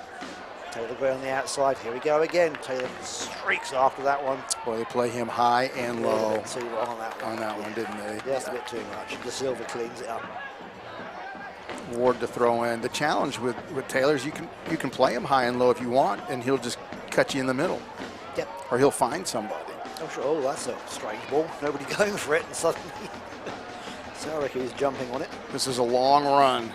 Taylor Gray on the outside. Here we go again. Taylor streaks after that one. Boy, they play him high and low. Too long on that one. On that one, didn't they? Just a bit too much. De Silva cleans it up. Ward to throw in. The challenge with Taylor is you can play him high and low if you want, and he'll just cut you in the middle. Yep. Or he'll find somebody. Oh, sure. Oh, that's a strange ball. Nobody going for it, and suddenly Syracuse jumping on it. This is a long run.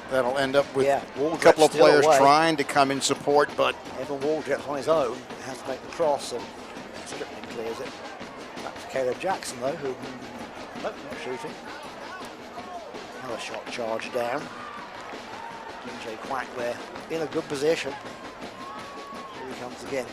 That'll end up with a Waldrop couple of players away. trying to come in support, but Evan Waldrop's on his own. Has to make the cross, and Strickland clears it. Back to Caleb Jackson, though, who not shooting. Another shot charged down. J. Quack there in a good position. Here he comes again.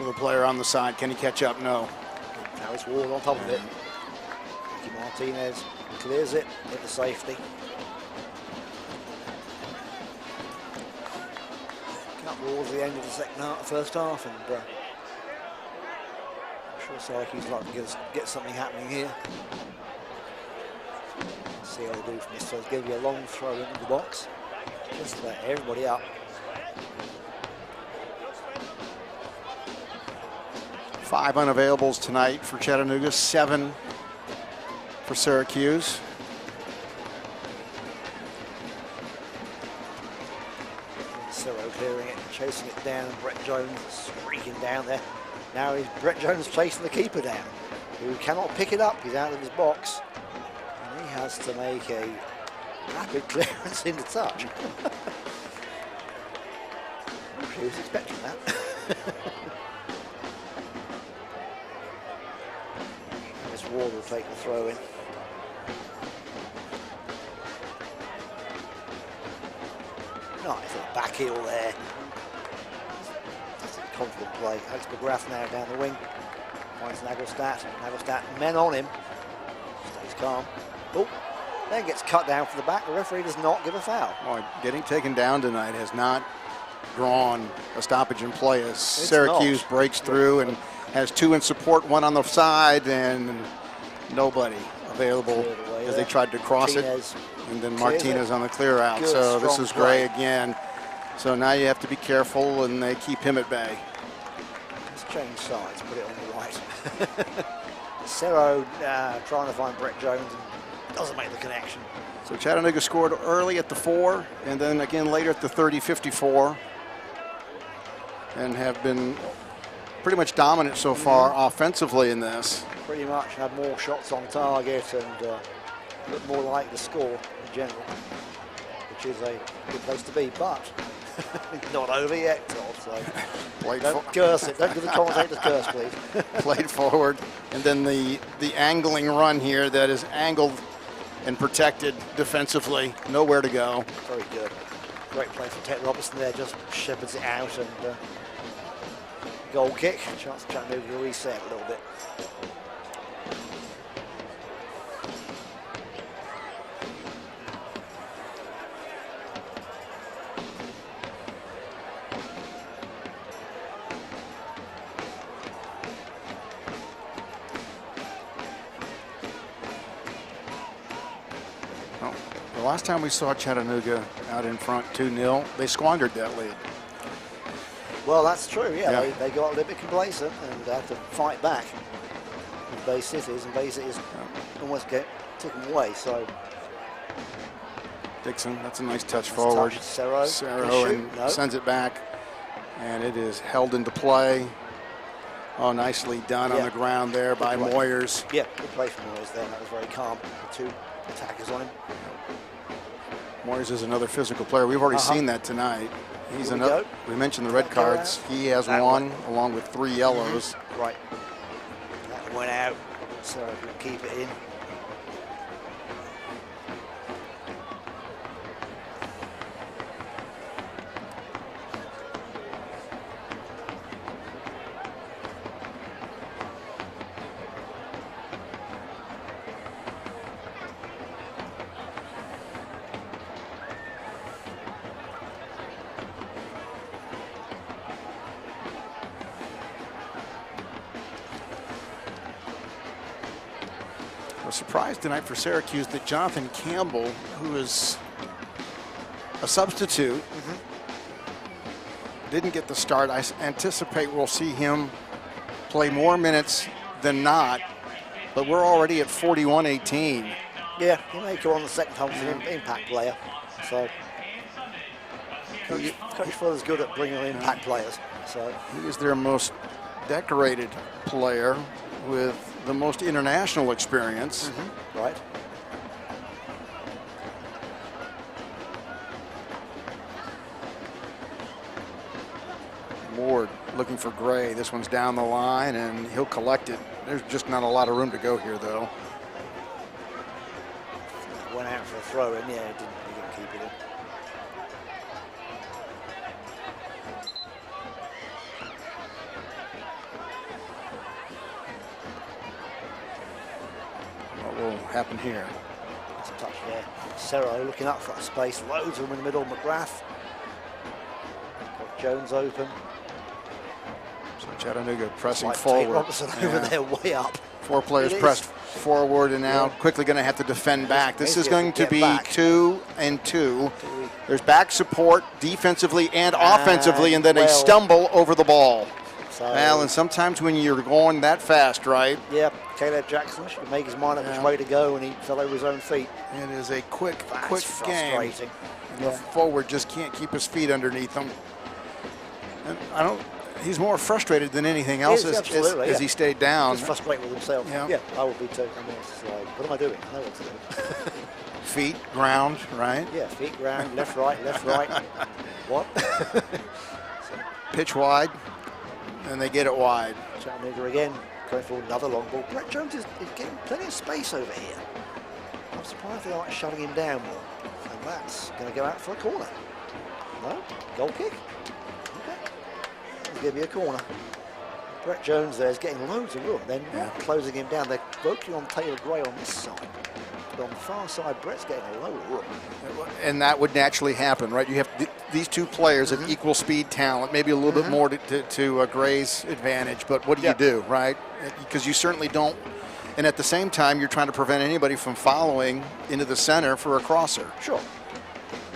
with a player on the side. Can he catch up? No. Now it's Ward on top of it. Ricky Martinez clears it at the safety. Cut towards the end of the first half, and I'm sure Syracuse would like to get something happening here. See how they do from this. So it's going to be a long throw into the box. Just let everybody up. 5 unavailables tonight for Chattanooga, 7 for Syracuse. Ciro clearing it, chasing it down. Brett Jones streaking down there. Now is Brett Jones chasing the keeper down, who cannot pick it up. He's out of his box. And he has to make a rapid clearance into touch. He was expecting that. This Ward will take the throw in. Nice little back heel there. That's a confident play. Alex McGrath now down the wing. Finds Nagelstadt. Nagelstadt, men on him. Stays calm. Oh, then gets cut down for the back. The referee does not give a foul. Boy, getting taken down tonight has not drawn a stoppage in play as Syracuse breaks through and has 2 in support, 1 on the side, and nobody available as they tried to cross Martinez it. And then Martinez on the clear out. Good, so this strong is Gray play. again. So now you have to be careful, and they keep him at bay. It's change sides, put it on the right. Cerro trying to find Brett Jones and doesn't make the connection. So Chattanooga scored early at the 4 and then again later at the 30-54 and have been pretty much dominant so far offensively in this. Pretty much had more shots on target and looked more like the score in general, which is a good place to be, but not over yet, Todd, so don't curse it. Don't give the commentators curse, please. Played forward, and then the angling run here that is angled and protected defensively. Nowhere to go. Very good. Great play from Ted Robertson there, just shepherds it out and goal kick. Chance for Chattanooga to reset a little bit. The last time we saw Chattanooga out in front 2-0, they squandered that lead. Well, that's true, yeah. They got a little bit complacent and had to fight back with Bay Cities, and Bay Cities almost get taken away, so. Dixon, that's a nice touch forward. Cerro and sends it back, and it is held into play. Oh, nicely done on the ground there by Moyers. Yeah, good play from Moyers there. That was very calm. The two attackers on him. Moyers is another physical player. We've already seen that tonight. He's another. We mentioned the red cards. He has one, along with 3 yellows. Right. That went out, so we'll keep it in. I was surprised tonight for Syracuse that Jonathan Campbell, who is a substitute, didn't get the start. I anticipate we'll see him play more minutes than not, but we're already at 41-18. Yeah, he may go on the second half as an impact player. So Coach Fuller's good at bringing in impact players. So he is their most decorated player with the most international experience. Right. Ward looking for Gray. This one's down the line, and he'll collect it. There's just not a lot of room to go here, though. Went out for a throw in. Yeah, he didn't keep it in. Will happen here. That's a touch there. Cerro looking up for that space. Loads of them in the middle. McGrath. Got Jones open. So Chattanooga pressing like forward. Robertson over there, way up. 4 players pressed forward and now quickly going to have to defend back. This is going to be back. 2 and 2. There's back support defensively and offensively, and then a stumble over the ball. So, well, and sometimes when you're going that fast, right? Yeah, Caleb Jackson should make his mind up which way to go, and he fell over his own feet. It is a quick frustrating. game. And the forward just can't keep his feet underneath him. And he's more frustrated than anything else as he stayed down. He's frustrated with himself. Yeah, I would be too. I mean, it's like, what am I doing? I know what to do. Feet, ground, right? Yeah, feet, ground, left, right, left, right. What? Pitch wide. And they get it wide. Chattanooga again, going for another long ball. Brett Jones is getting plenty of space over here. I'm surprised they aren't shutting him down more. And that's going to go out for a corner. No? Goal kick? Okay. It's going to be a corner. Brett Jones there is getting loads of room. They're not closing him down. They're working on Taylor Gray on this side. But on the far side, Brett's getting a load of room. And that would naturally happen, right? You have these 2 players of equal speed talent, maybe a little bit more to Gray's advantage, but what do you do, right? Because you certainly don't, and at the same time, you're trying to prevent anybody from following into the center for a crosser. Sure.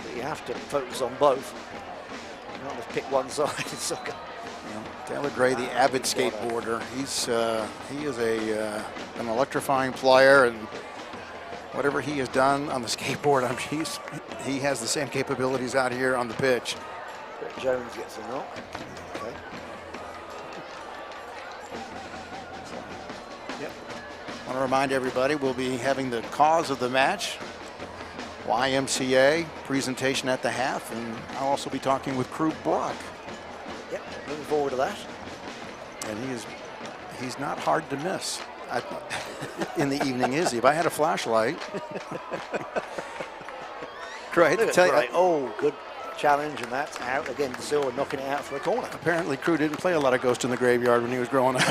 But you have to focus on both. You don't just pick one side in soccer. Taylor Gray, the avid skateboarder. He is an electrifying player, and whatever he has done on the skateboard, he has the same capabilities out here on the pitch. Jones gets a knock. Okay. Yep. I want to remind everybody we'll be having the cause of the match, YMCA presentation at the half, and I'll also be talking with Crew Brock. Yep, looking forward to that. And he's not hard to miss in the evening, is he? If I had a flashlight. Crew, I hate to tell you. Oh, good challenge, and that's out again. Silva knocking it out for a corner. Apparently, Crew didn't play a lot of Ghost in the Graveyard when he was growing up.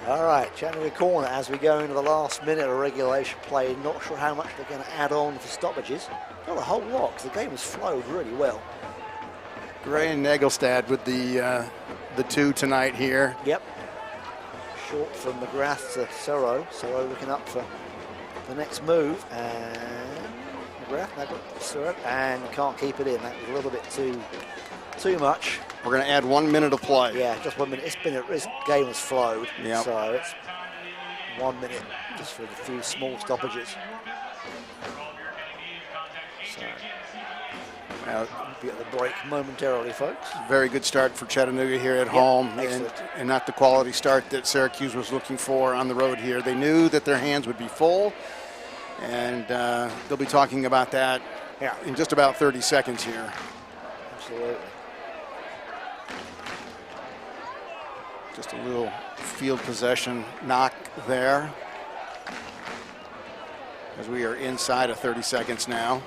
All right, Chattanooga corner as we go into the last minute of regulation play. Not sure how much they're going to add on for stoppages. Not a whole lot, 'cause the game has flowed really well. Gray and Nagelstad with the two tonight here. Yep. Short from McGrath to Sorrow. Sorrow looking up for the next move. And McGrath, Sorrow, and can't keep it in. That was a little bit too much. We're going to add 1 minute of play. Yeah, just 1 minute. This game has flowed. Yep. So it's 1 minute just for a few small stoppages. So we'll be at the break momentarily, folks. Very good start for Chattanooga here at home, and not the quality start that Syracuse was looking for on the road here. They knew that their hands would be full, and they'll be talking about that in just about 30 seconds here. Absolutely. Just a little field possession knock there as we are inside of 30 seconds now.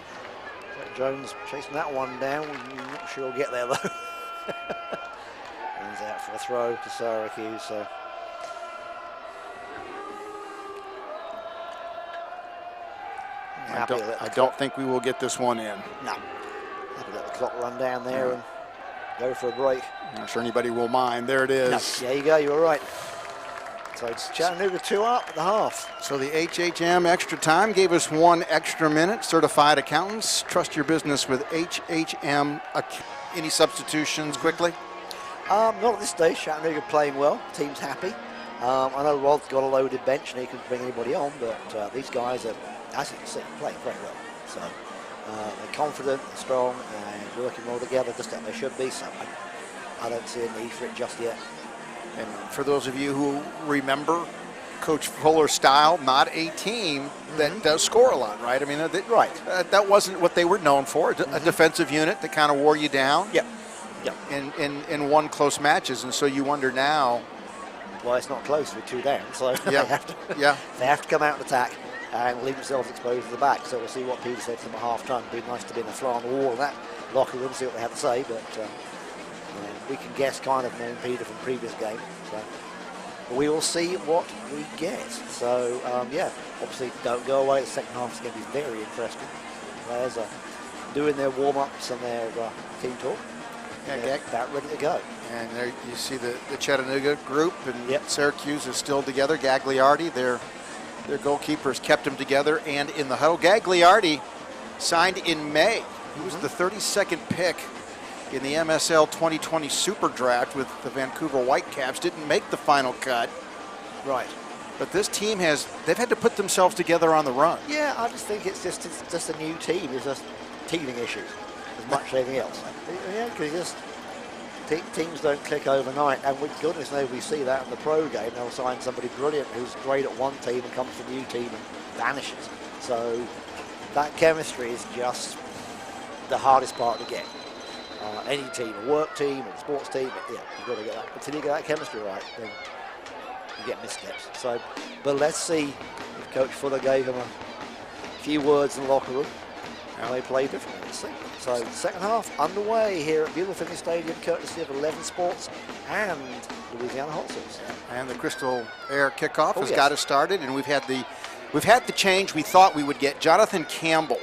Jones chasing that one down. I'm not sure he'll get there, though. He's out for a throw to Syracuse. So. I don't think we will get this one in. No. Happy to let the clock run down there and go for a break. I'm not sure anybody will mind. There it is. No. There you go. You were right. So it's Chattanooga 2 up at the half. So the HHM extra time gave us 1 extra minute. Certified accountants, trust your business with HHM. Any substitutions quickly? Not at this stage. Chattanooga playing well. Team's happy. I know Rod's got a loaded bench and he can bring anybody on, but these guys are, as you can see, playing very well. So they're confident, strong, and working well together, just like they should be. So I don't see a need for it just yet. And for those of you who remember Coach Fuller's style, not a team that does score a lot, right? I mean, that wasn't what they were known for, a defensive unit that kind of wore you down in one close matches. And so you wonder now. Well, it's not close with 2 down, so they have to come out and attack and leave themselves exposed to the back. So we'll see what Peter said to them at half-time. It'd be nice to be in the fly on the wall in that locker room, see what they have to say, but we can guess kind of knowing Peter from previous games. So we will see what we get. So, obviously don't go away. The second half is going to be very interesting. Players are doing their warm-ups and their team talk. They're about ready to go. And there you see the Chattanooga group, and Syracuse is still together. Gagliardi, their goalkeepers kept them together and in the huddle. Gagliardi signed in May. He was the 32nd pick in the MSL 2020 Super Draft with the Vancouver Whitecaps. Didn't make the final cut. Right. But this team they've had to put themselves together on the run. Yeah, I just think it's just a new team. It's just teething issues as much as anything else. Yeah, because teams don't click overnight, and with goodness knows we see that in the pro game. They'll sign somebody brilliant who's great at one team and comes to the new team and vanishes. So that chemistry is just the hardest part to get. Any team, a work team, a sports team, you've got to get that. Until you get that chemistry right, then you get missteps. So, but let's see if Coach Fuller gave him a few words in the locker room. And they play differently. Let's see. So, second half underway here at Buell Finley Stadium, courtesy of 11 Sports and Louisiana Hot Sauce. And the Crystal Air kickoff has got us started, and we've had the change we thought we would get. Jonathan Campbell.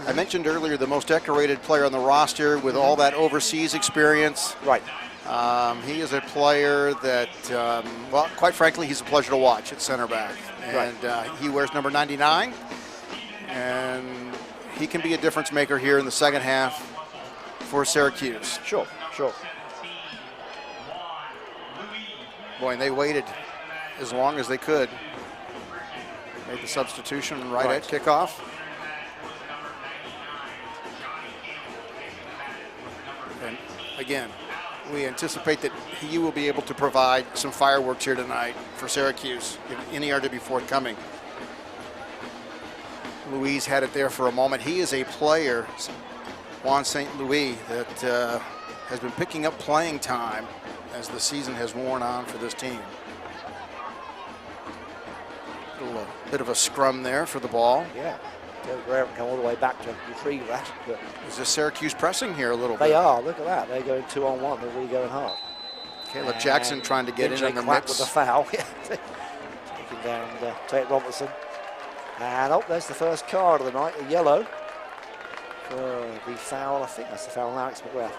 I mentioned earlier the most decorated player on the roster with all that overseas experience. Right. He is a player that, well, quite frankly, he's a pleasure to watch at center back. And he wears number 99. And he can be a difference maker here in the second half for Syracuse. Sure. Boy, and they waited as long as they could. Made the substitution right at kickoff. And again, we anticipate that he will be able to provide some fireworks here tonight for Syracuse. Any are to be forthcoming. Louis had it there for a moment. He is a player, Juan St. Louis, that has been picking up playing time as the season has worn on for this team. A bit of a scrum there for the ball. Yeah. They'll come all the way back to retrieve that. But is this Syracuse pressing here a little they bit? They are. Look at that. They're going 2-on-1. They're really going hard. Caleb Jackson trying to get in on the mix. With the foul. Taking down Tate Robertson. And there's the first card of the night, a yellow for the foul. I think that's the foul on Alex McGrath.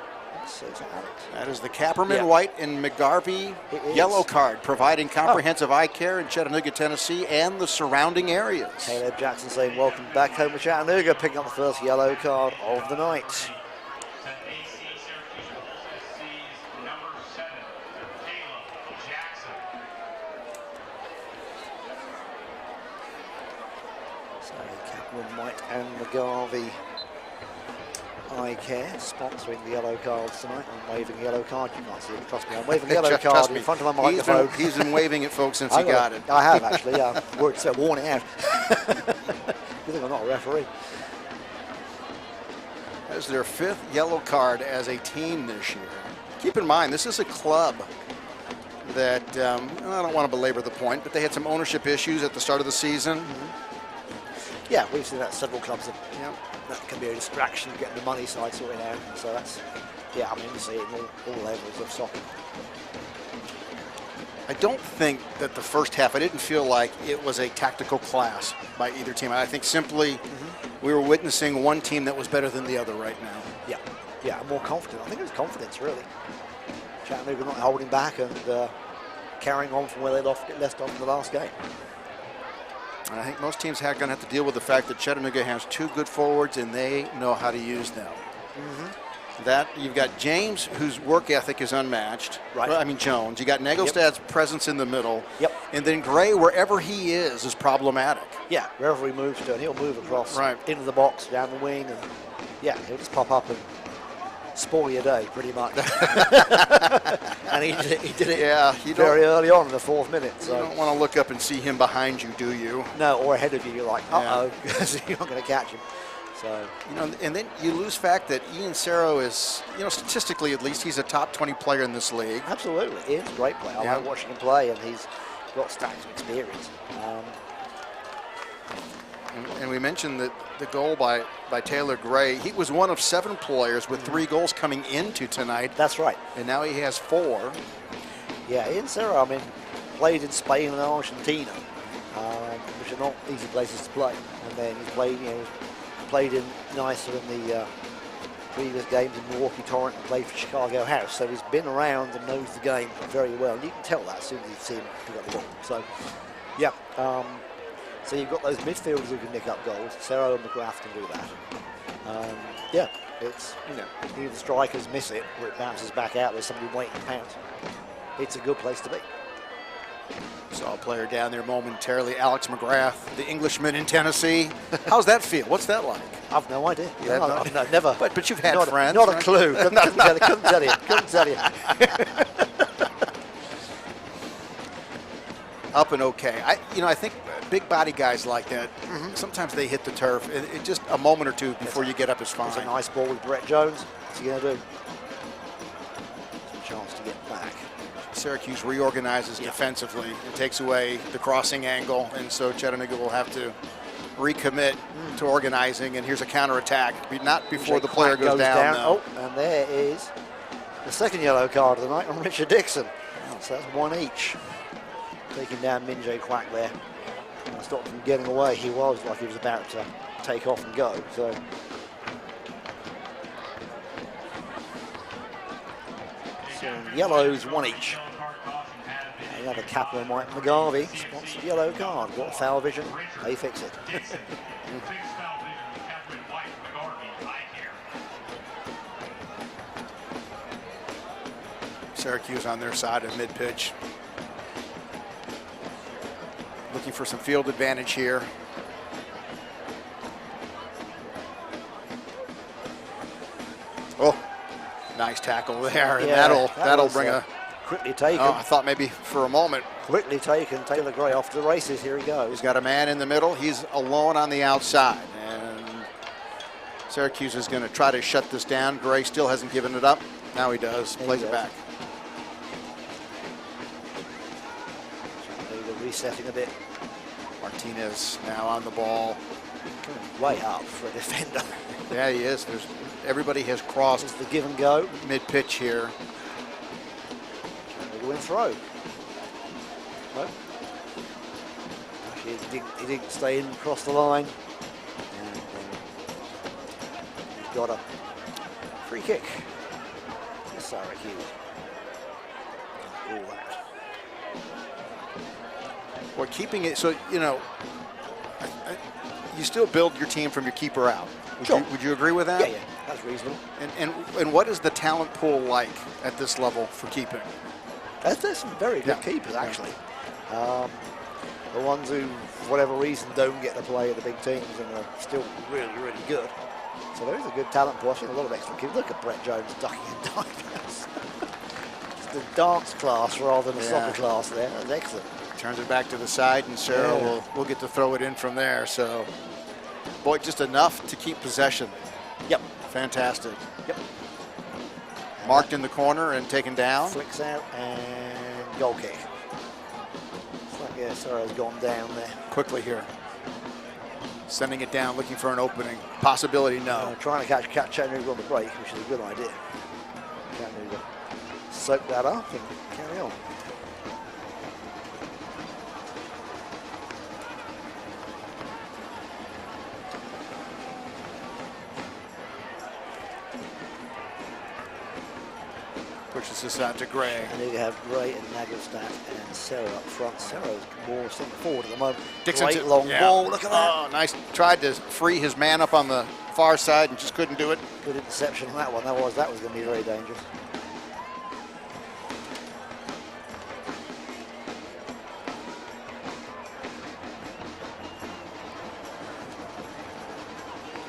That is the Capperman, White, and McGarvey yellow card, providing comprehensive eye care in Chattanooga, Tennessee, and the surrounding areas. Caleb Jackson saying, welcome back home to Chattanooga, picking up the first yellow card of the night. So Capperman, White, and McGarvey eye care sponsoring the yellow cards tonight. I'm waving a yellow card. You can't see it, trust me. I'm waving a yellow card in front of my microphone. He's been waving it, folks, since he got it. I have, actually. Worn it out. Good thing I'm not a referee. That's their 5th yellow card as a team this year. Keep in mind, this is a club that, I don't want to belabor the point, but they had some ownership issues at the start of the season. Mm-hmm. Yeah, we've seen that several clubs. That can be a distraction, getting the money side sorted out. So that's, I mean, we see it in all levels of soccer. I don't think that the first half, I didn't feel like it was a tactical class by either team. I think simply we were witnessing one team that was better than the other right now. Yeah, more confident. I think it was confidence, really. Chattanooga not holding back and carrying on from where they left off in the last game. And I think most teams are going to have to deal with the fact that Chattanooga has 2 good forwards and they know how to use them. That you've got James, whose work ethic is unmatched. Right. Well, I mean Jones. You got Nagelstad's presence in the middle. Yep. And then Gray, wherever he is problematic. Yeah, wherever he moves to, and he'll move across into the box, down the wing, and he'll just pop up and spoil your day, pretty much. And he did it very early on in the 4th minute. So. You don't want to look up and see him behind you, do you? No, or ahead of you. You're like, because you're not going to catch him. So and then you lose fact that Ian Cerro is, statistically at least, he's a top 20 player in this league. Absolutely, Ian's a great player. I like watching him play, and he's got stacks of experience. And we mentioned that the goal by Taylor Gray, he was one of 7 players with 3 goals coming into tonight. That's right. And now he has 4. Yeah, Ian Cerro, I mean, played in Spain and Argentina, which are not easy places to play. And then he's played in nicer in the previous games in Milwaukee Torrent and played for Chicago House. So he's been around and knows the game very well. And you can tell that as soon as you see him pick up the ball. So, so you've got those midfielders who can nick up goals. Cerro and McGrath can do that. It's, either the strikers miss it or it bounces back out. There's somebody waiting to pounce. It's a good place to be. Saw a player down there momentarily, Alex McGrath, the Englishman in Tennessee. How's that feel? What's that like? I've no idea. No, never. But you've had friends. Not a clue. Couldn't tell you. Up and okay. I think big body guys like that, sometimes they hit the turf. It just a moment or two before you get up is fine. It's a nice ball with Brett Jones. What's he going to do? It's a chance to get back. Syracuse reorganizes defensively and takes away the crossing angle, and so Chattanooga will have to recommit to organizing, and here's a counterattack, not before the player goes down. Oh, and there is the 2nd yellow card of the night on Richard Dixon. So that's 1 each. Taking down Minjay Quack there. And stopped him getting away. He was like he was about to take off and go. So yellows 1 each. Another Capperman, White, McGarvey sponsored yellow card. What foul vision? They fix it. Syracuse on their side of mid-pitch. Looking for some field advantage here. Oh, nice tackle there, and that'll bring a quickly taken. Oh, I thought maybe for a moment. Quickly taken. Taylor Gray off to the races. Here he goes. He's got a man in the middle. He's alone on the outside, and Syracuse is going to try to shut this down. Gray still hasn't given it up. Now he does. Plays it back. Resetting a bit. Martinez now on the ball. Way up for a defender. Yeah, he is. Everybody has crossed. It's the give and go. Mid-pitch here. We'll go in throw. No. Actually, he didn't stay in across the line. And he's got a free kick. Syracuse. All that. Well, keeping it, so, you know, you still build your team from your keeper out. Would you agree with that? Yeah, that's reasonable. And what is the talent pool like at this level for keeping? There's some very good keepers, actually. The ones who, for whatever reason, don't get to play at the big teams and are still really, really good. So there is a good talent pool. I've seen a lot of excellent keepers. Look at Brett Jones ducking and diving. It's the dance class rather than the soccer class there. That's excellent. Turns it back to the side, and Sarah will get to throw it in from there. So, boy, just enough to keep possession. Yep. Fantastic. Yep. Marked in the corner and taken down. Flicks out and goal kick. It's like, Sarah's gone down there. Quickly here. Sending it down, looking for an opening. Possibility, no. Trying to catch Chattanooga on the break, which is a good idea. Chattanooga soak that up and carry on. Pushes this out to Gray. And you have Gray and Nagelstad and Sarah up front. Sarah's more centre forward at the moment. Dixon Great long ball. Look at that. Oh, nice. Tried to free his man up on the far side and just couldn't do it. Good interception on that one. That was going to be very dangerous.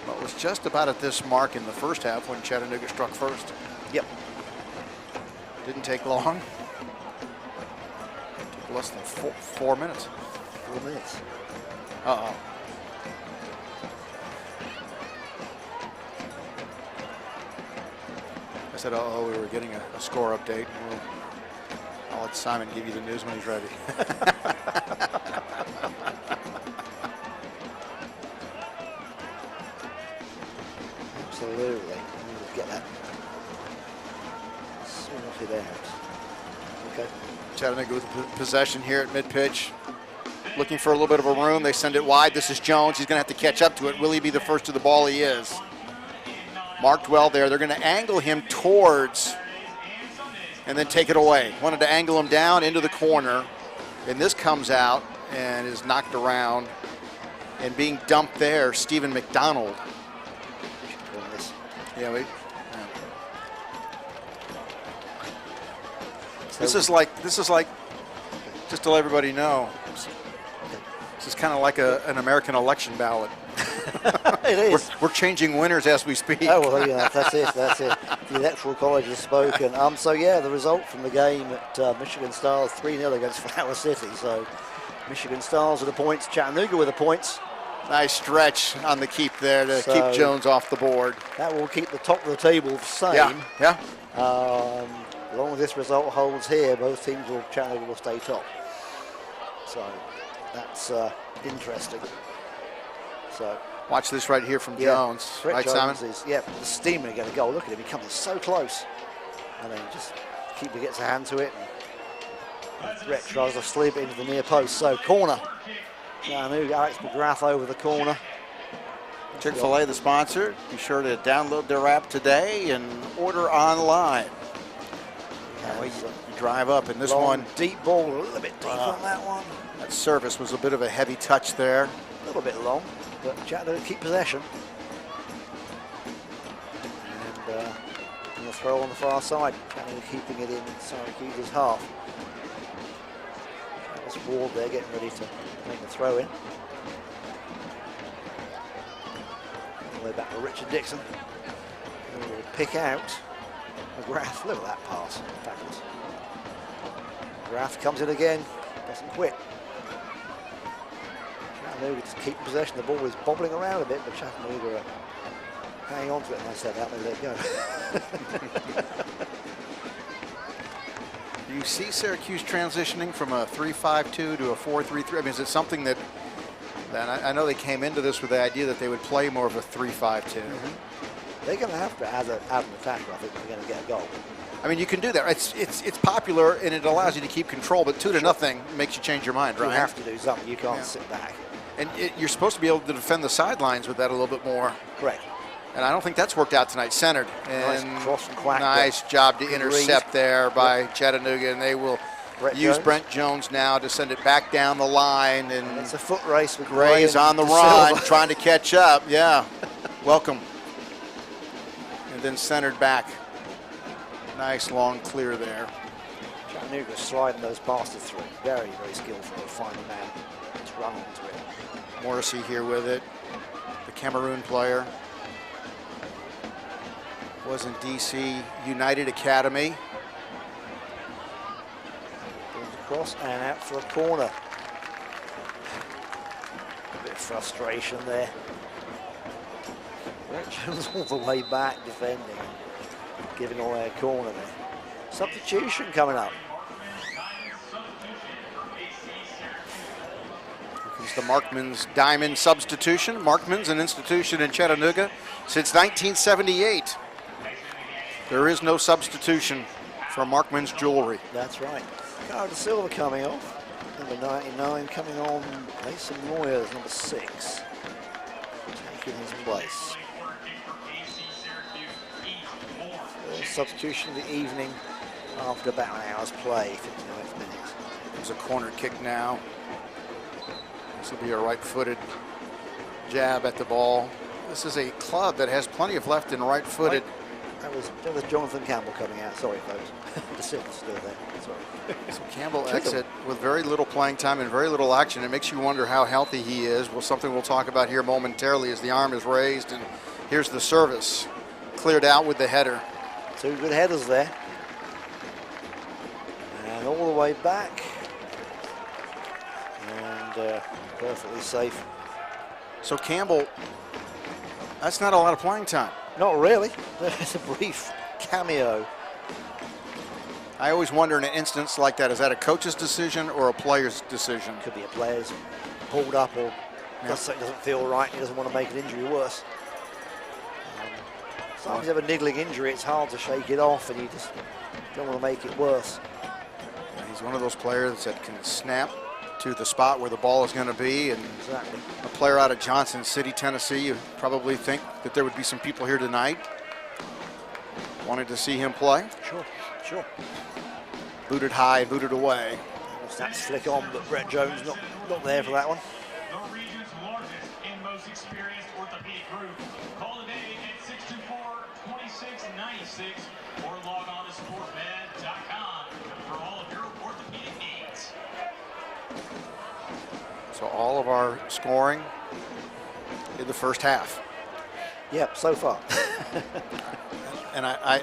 Well, it was just about at this mark in the first half when Chattanooga struck first. Yep. Didn't take long. Took less than 4 minutes. 4 minutes. Uh-oh. I said, uh-oh, we were getting a score update. I'll let Simon give you the news when he's ready. Absolutely. Get that. It out. Okay. Chattanooga with possession here at mid-pitch. Looking for a little bit of a room. They send it wide. This is Jones. He's going to have to catch up to it. Will he be the first to the ball? He is. Marked well there. They're going to angle him towards and then take it away. Wanted to angle him down into the corner. And this comes out and is knocked around. And being dumped there, Stephen McDonald. Yeah, wait. This is like, just to let everybody know, this is kind of like an American election ballot. It is. We're changing winners as we speak. Oh, well, yeah, that's it. The Electoral College has spoken. So, yeah, the result from the game at Michigan Stars 3-0 against Flower City. So, Michigan Stars with the points, Chattanooga with the points. Nice stretch on the keep there to keep Jones off the board. That will keep the top of the table the same. Yeah. As long as this result holds here, both teams Chattanooga will stay top. So that's interesting. So watch this right here from Jones. Right, Jones Simon? Is, the steamer to get a goal. Look at him, he comes so close. And then just keeper gets a hand to it. And Brett tries to slip into the near post. So corner. Chattanooga, Alex McGrath over the corner. Chick-fil-A, the sponsor. Be sure to download their app today and order online. You drive up, and this one. Deep ball, a little bit deep on that one. That service was a bit of a heavy touch there. A little bit long, but Chattanooga keep possession. And the throw on the far side. Chattanooga keeping it in Syracuse's half. Travis Ward there getting ready to make the throw in. All the way back to Richard Dixon. And we'll pick out McGrath. Look at that pass. Fabulous. McGrath comes in again. Doesn't quit. Chattanooga just keep possession. The ball is bobbling around a bit, but Chattanooga hang on to it, and I said that, they let it go. Do you see Syracuse transitioning from a 3-5-2 to a 4-3-3? I mean, is it something that I know they came into this with the idea that they would play more of a 3-5-2. They're going to have to add an attacker, I think, if they're going to get a goal. I mean, you can do that. It's popular, and it allows you to keep control, but 2-0 makes you change your mind, right? You have to do something. You can't sit back. And you're supposed to be able to defend the sidelines with that a little bit more. Correct. And I don't think that's worked out tonight. Centered. Nice And cross and quack. nice job to intercept there by Chattanooga, and they will use Brent Jones now to send it back down the line. And it's a foot race with Gray is on the run, trying to catch up. Yeah, welcome. And then centered back. Nice long clear there. Chattanooga sliding those passes through. Very, very skillful to find a man to run onto it. Morrissey here with it. The Cameroon player. Was in DC United Academy. Goes across and out for a corner. A bit of frustration there. Brett Jones all the way back defending, giving away a corner there. Substitution coming up. It's the Markman's Diamond substitution. Markman's an institution in Chattanooga since 1978. There is no substitution for Markman's jewelry. That's right. Carter Silva coming off. Number 99 coming on. Mason Moyers, number 6. Taking his place. First substitution of the evening after about an hour's play, 59 minutes. There's a corner kick now. This will be a right-footed jab at the ball. This is a club that has plenty of left and right-footed. That was Jonathan Campbell coming out. Sorry, folks. The Silva's still there. Sorry. So Campbell exit with very little playing time and very little action. It makes you wonder how healthy he is. Well, something we'll talk about here momentarily as the arm is raised. And here's the service. Cleared out with the header. Two good headers there. And all the way back. And perfectly safe. So Campbell, that's not a lot of playing time. Not really. It's a brief cameo. I always wonder in an instance like that, is that a coach's decision or a player's decision? Could be a player's pulled up or doesn't feel right. He doesn't want to make an injury worse. Sometimes you have a niggling injury, it's hard to shake it off and you just don't want to make it worse. Yeah, he's one of those players that can snap to the spot where the ball is going to be. And exactly. A player out of Johnson City, Tennessee, you probably think that there would be some people here tonight wanted to see him play. Sure. Booted high, booted away. That's flick on, but Brett Jones not there for that one. The region's largest and most experienced orthopedic group. Call today at 624-2696 or log on to sportmed.com for all of your orthopedic needs. So all of our scoring in the first half. Yep, so far. And I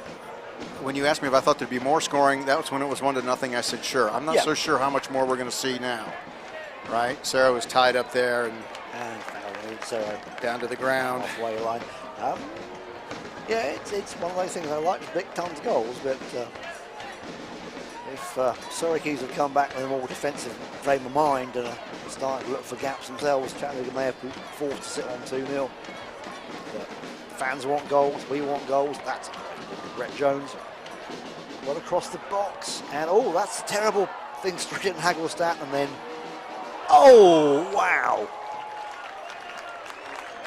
when you asked me if I thought there'd be more scoring, that was when it was 1-0. I said, sure. I'm not so sure how much more we're going to see now. Right? Sarah was tied up there and Sarah down to the ground. Halfway line. Yeah, it's one of those things. I like big tons of goals, but if Syracuse had come back with a more defensive frame of mind and started to look for gaps themselves, Chattanooga may have been forced to sit on 2-0. But fans want goals, we want goals. That's Brett Jones. Got across the box, and that's a terrible thing straight in Hagglestadt, and then wow!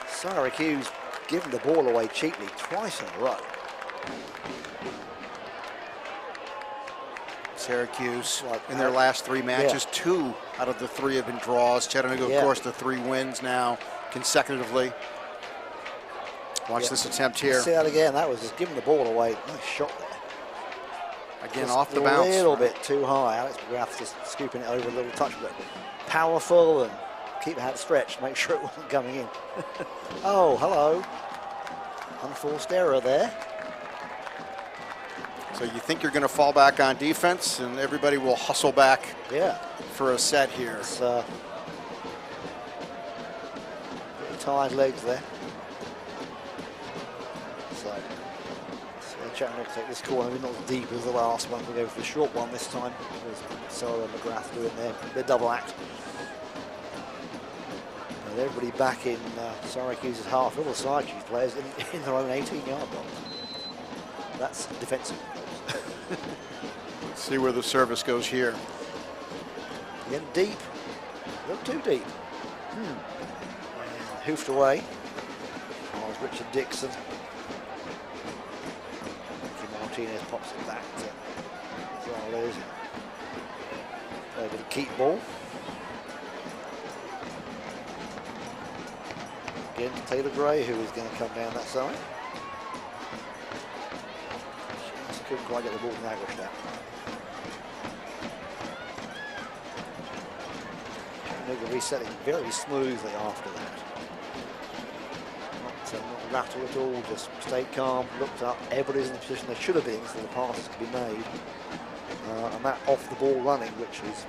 Syracuse giving the ball away cheaply twice in a row. Syracuse in their last 3 matches, 2 out of the 3 have been draws. Chattanooga, of course, the 3 wins now consecutively. Watch this attempt here. See that again. That was just giving the ball away. Nice shot there. Again, Just off the bounce. A little bit too high. Alex McGrath just scooping it over a little touch, but powerful and keep the hand stretched. Make sure it wasn't coming in. Oh, hello. Unforced error there. So you think you're going to fall back on defense, and everybody will hustle back for a set here. It's, tired legs there. So Chattanooga take this corner, maybe not as deep as the last one. We go for the short one this time. There's Sarah and McGrath doing their double act. And everybody back in Syracuse's half. All the Syracuse players in their own 18-yard box. That's defensive. Let's see where the service goes here. Getting deep. Not too deep. Hoofed away. Oh, it's Richard Dixon. Martinez pops it back to Gonzalez. Over the keep ball. Again to Taylor Gray, who is going to come down that side. She couldn't quite get the ball from Nagelstadt. Chattanooga resetting very smoothly after that. Not rattle at all, just stayed calm, looked up, everybody's in the position they should have been so the passes could be made. And that off the ball running, which is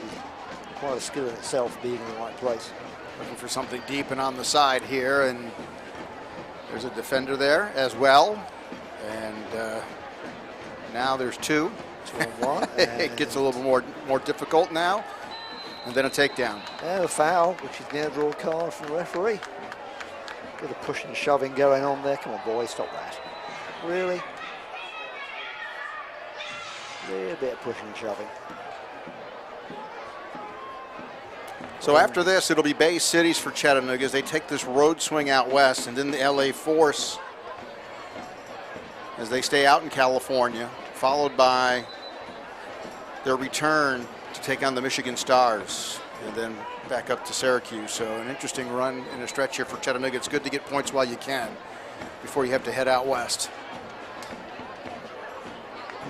quite a skill in itself, being in the right place. Looking for something deep and on the side here, and there's a defender there as well. And now there's two. 2-on-1. It gets a little more difficult now. And then a takedown. And a foul, which is going to draw a card from the referee. Bit of pushing and shoving going on there. Come on, boys, stop that. Really? A little bit of pushing and shoving. So after this, it'll be Bay Cities for Chattanooga as they take this road swing out west, and then the LA Force as they stay out in California, followed by their return to take on the Michigan Stars, and then back up to Syracuse. So an interesting run in a stretch here for Chattanooga. It's good to get points while you can before you have to head out west.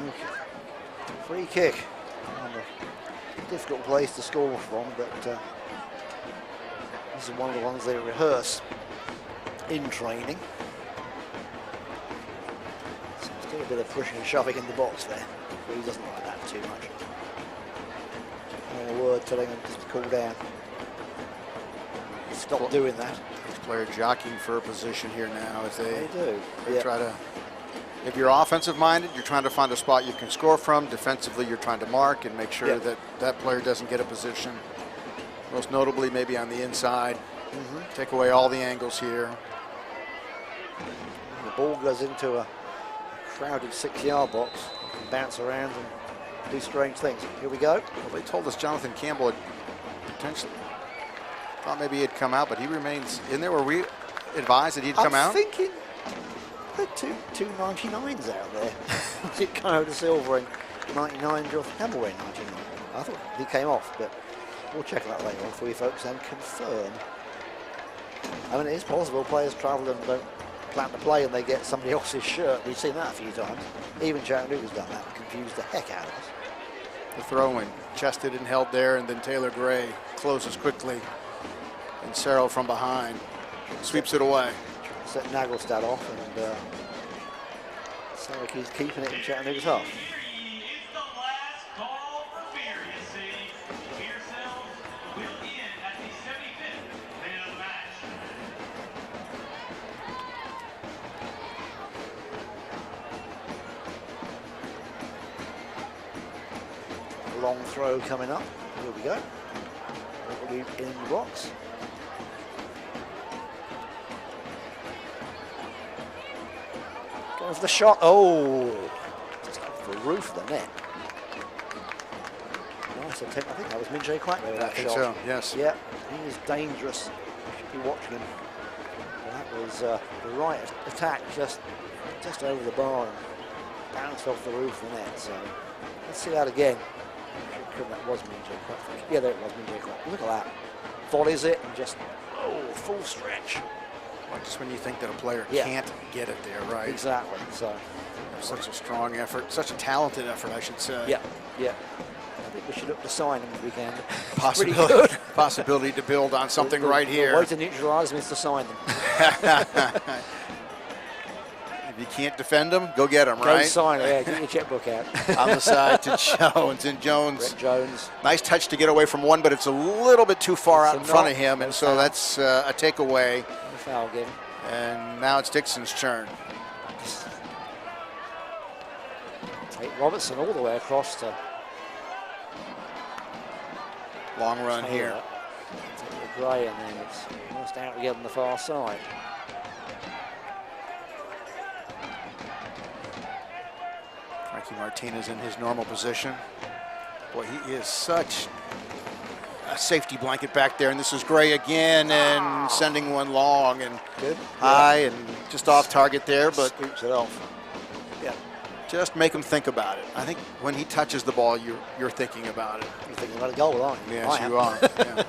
Okay. Free kick. A difficult place to score from, but this is one of the ones they rehearse in training. So there's still a bit of pushing and shoving in the box there. He doesn't like that too much. No word telling him just to cool down. Stop doing that. Each player jockeying for a position here now as they try to. If you're offensive minded, you're trying to find a spot you can score from. Defensively, you're trying to mark and make sure that that player doesn't get a position. Most notably, maybe on the inside. Take away all the angles here. The ball goes into a crowded 6-yard box. You can bounce around and do strange things. Here we go. Well, they told us Jonathan Campbell had potentially thought maybe he'd come out, but he remains in there. Were we advised that he'd come out? I'm thinking the two 99s out there. Was it Kyle De Silva in 99, Josh Campbell in 99? I thought he came off, but we'll check that later on for you folks and confirm. I mean, it is possible players travel and don't plan to play and they get somebody else's shirt. We've seen that a few times. Even Chattanooga's done that and confused the heck out of us. The throw-in, chested and held there, and then Taylor Gray closes quickly. And Cerro from behind sweeps it away. Set Nagelstadt off, and Syracuse keeping it in Chattanooga's half. Is the last call for Furious City. Pearsall will end at the 75th minute of the match. A long throw coming up. Here we go. Everybody in the box. Goes the shot. Oh, just off the roof of the net. Nice attempt. I think that was Min-Jae Quack there with that shot. So, yes. Yeah, he is dangerous. You should be watching him. And that was the right attack, just over the bar and bounced off the roof of the net. So let's see that again. That was Min-Jae Quack. Yeah, there it was, Min-Jae Quack. Look at that. Volleys it and just, full stretch. Well, just when you think that a player Yeah. can't get it there, right? Exactly. So, Such a strong effort, such a talented effort, I should say. yeah. I think we should look to sign him if we can. Possibility, possibility to build on something right The here. way to neutralise them is to sign them. If you can't defend them, go get them, Go right? sign it. Yeah, get your checkbook out. On the side to Jones, and Jones. Brett Jones. Nice touch to get away from one, but it's a little bit too far It's out a in front knock, of him, no and so foul. that's a takeaway. No foul given. And now it's Dixon's turn. Take Robertson all the way across to Long run here. Taylor. Take the Gray, and then it's almost out again on the far side. Frankie Martinez in his normal position. Boy, he is such a safety blanket back there, and this is Gray again, and sending one long and Good. high and just off target there, but Scoops it off. Yeah. just make him think about it. I think when he touches the ball, you're thinking about it. You're thinking about a goal, aren't you? Yes, I am. you are. Yeah.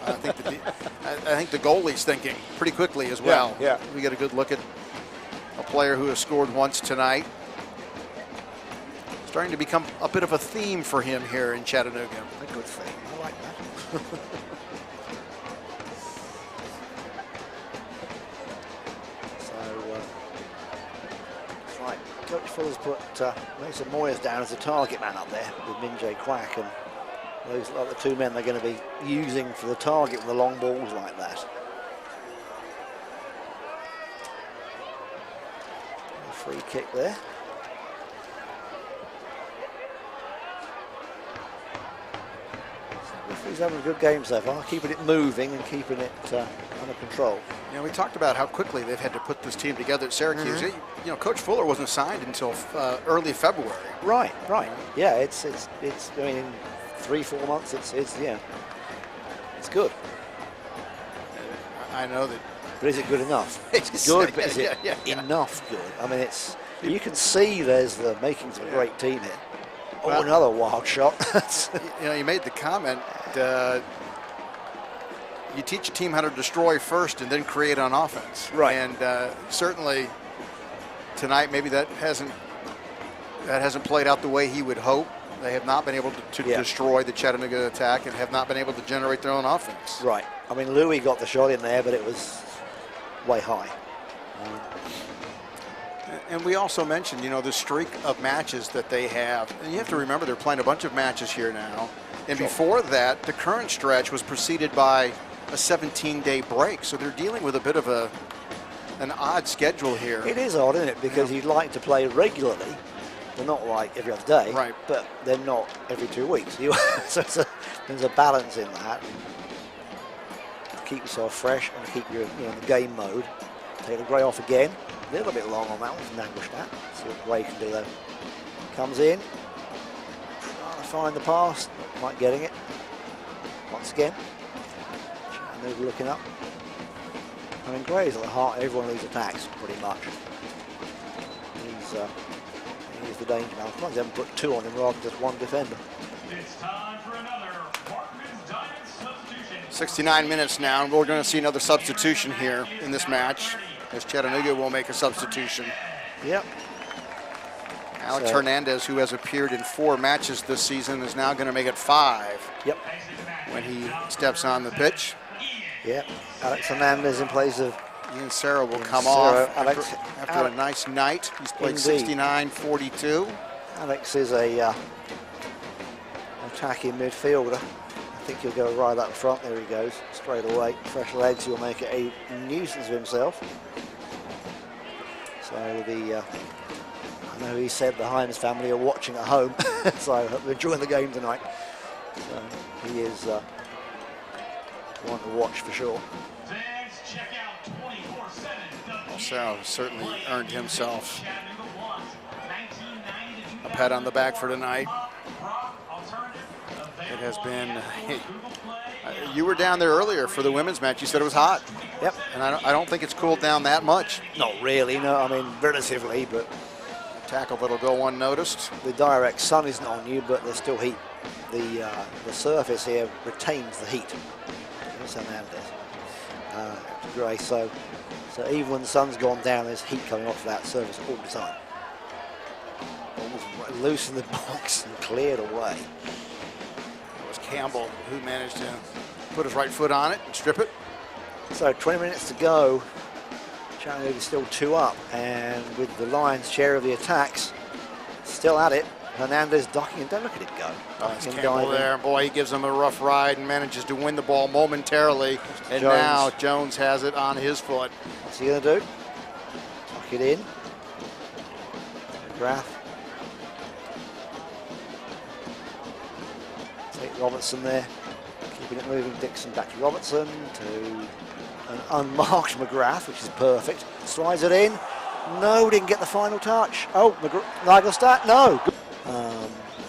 I think the goalie's thinking pretty quickly as well. Yeah. We get a good look at a player who has scored once tonight. Starting to become a bit of a theme for him here in Chattanooga. A good thing. I like that. So, it's like Coach Fuller's put Mason Moyers down as a target man up there with Minjay Quack, and those are the two men they're going to be using for the target with the long balls like that. A free kick there. He's having a good game so far, keeping it moving and keeping it under control. You know, we talked about how quickly they've had to put this team together at Syracuse. You know, Coach Fuller wasn't signed until early February. Right. Yeah, it's. I mean, in 3-4 months, it's good. I know that. But is it good enough? It's good, but is it yeah. enough good? I mean, it's. You can see there's the makings of a great team here. Oh, Well- another wild shot. You know, you made the comment. You teach a team how to destroy first and then create on offense. Right. And certainly tonight, maybe that hasn't played out the way he would hope. They have not been able to Yeah. destroy the Chattanooga attack and have not been able to generate their own offense. Right. I mean, Louis got the shot in there, but it was way high. And we also mentioned, you know, the streak of matches that they have. And you have to remember they're playing a bunch of matches here now. And before that, the current stretch was preceded by a 17-day break. So they're dealing with a bit of an odd schedule here. It is odd, isn't it? Because you'd like to play regularly. They're not like every other day, Right. but they're not every 2 weeks. So there's a balance in that. To keep yourself fresh and keep you in the game mode. Taylor Gray off again. A little bit long on that one from Nanglestadt. See what Gray can do though. Comes in. Trying to find the pass. Not quite getting it. Once again. Chattanooga looking up. I mean, Gray's at the heart of every one of these attacks, pretty much. He's the danger man. Sometimes they haven't put two on him rather than just one defender. It's time for another Parkman's Diamond substitution. 69 minutes now, and we're going to see another substitution here in this match, as Chattanooga will make a substitution. Yep. Alex So- Hernandez, who has appeared in 4 matches this season, is now going to make it 5 Yep. when he steps on the pitch. Yep. Alex Hernandez in place of Ian Serra will come Serra. off Alex- after a nice night. He's played Indeed. 69-42. Alex is a attacking midfielder. I think he'll go right up front. There he goes, straight away. Fresh legs. He'll make it a nuisance of himself. So I know he said the Hines family are watching at home, so they're enjoying the game tonight. So he is one to watch for sure. Fans, check out 24/7. Serra certainly earned himself Chattanooga wants 1990 to a pat on the back for tonight. rock alternative. It has been. You were down there earlier for the women's match. You said it was hot, Yep. and I don't think it's cooled down that much. Not really, no. I mean, relatively, but A tackle that'll go unnoticed. the direct sun isn't on you, but there's still heat. The surface here retains the heat. There's Hernandez. Gray, so So even when the sun's gone down, there's heat coming off that surface all the time. Almost loose in the box and cleared away. It was Campbell who managed to put his right foot on it and strip it. So 20 minutes to go. Chattanooga still 2 up, and with the Lions' share of the attacks still at it. Hernandez ducking, and don't look at it go. It's Campbell there. Boy, he gives him a rough ride and manages to win the ball momentarily. And Jones. now Jones has it on his foot. What's he going to do? Tuck it in. McGrath. Take Robertson there. Keeping it moving. Dixon back to Robertson to an unmarked McGrath, which is perfect. Slides it in. No, didn't get the final touch. Oh, Nigelstadt, no.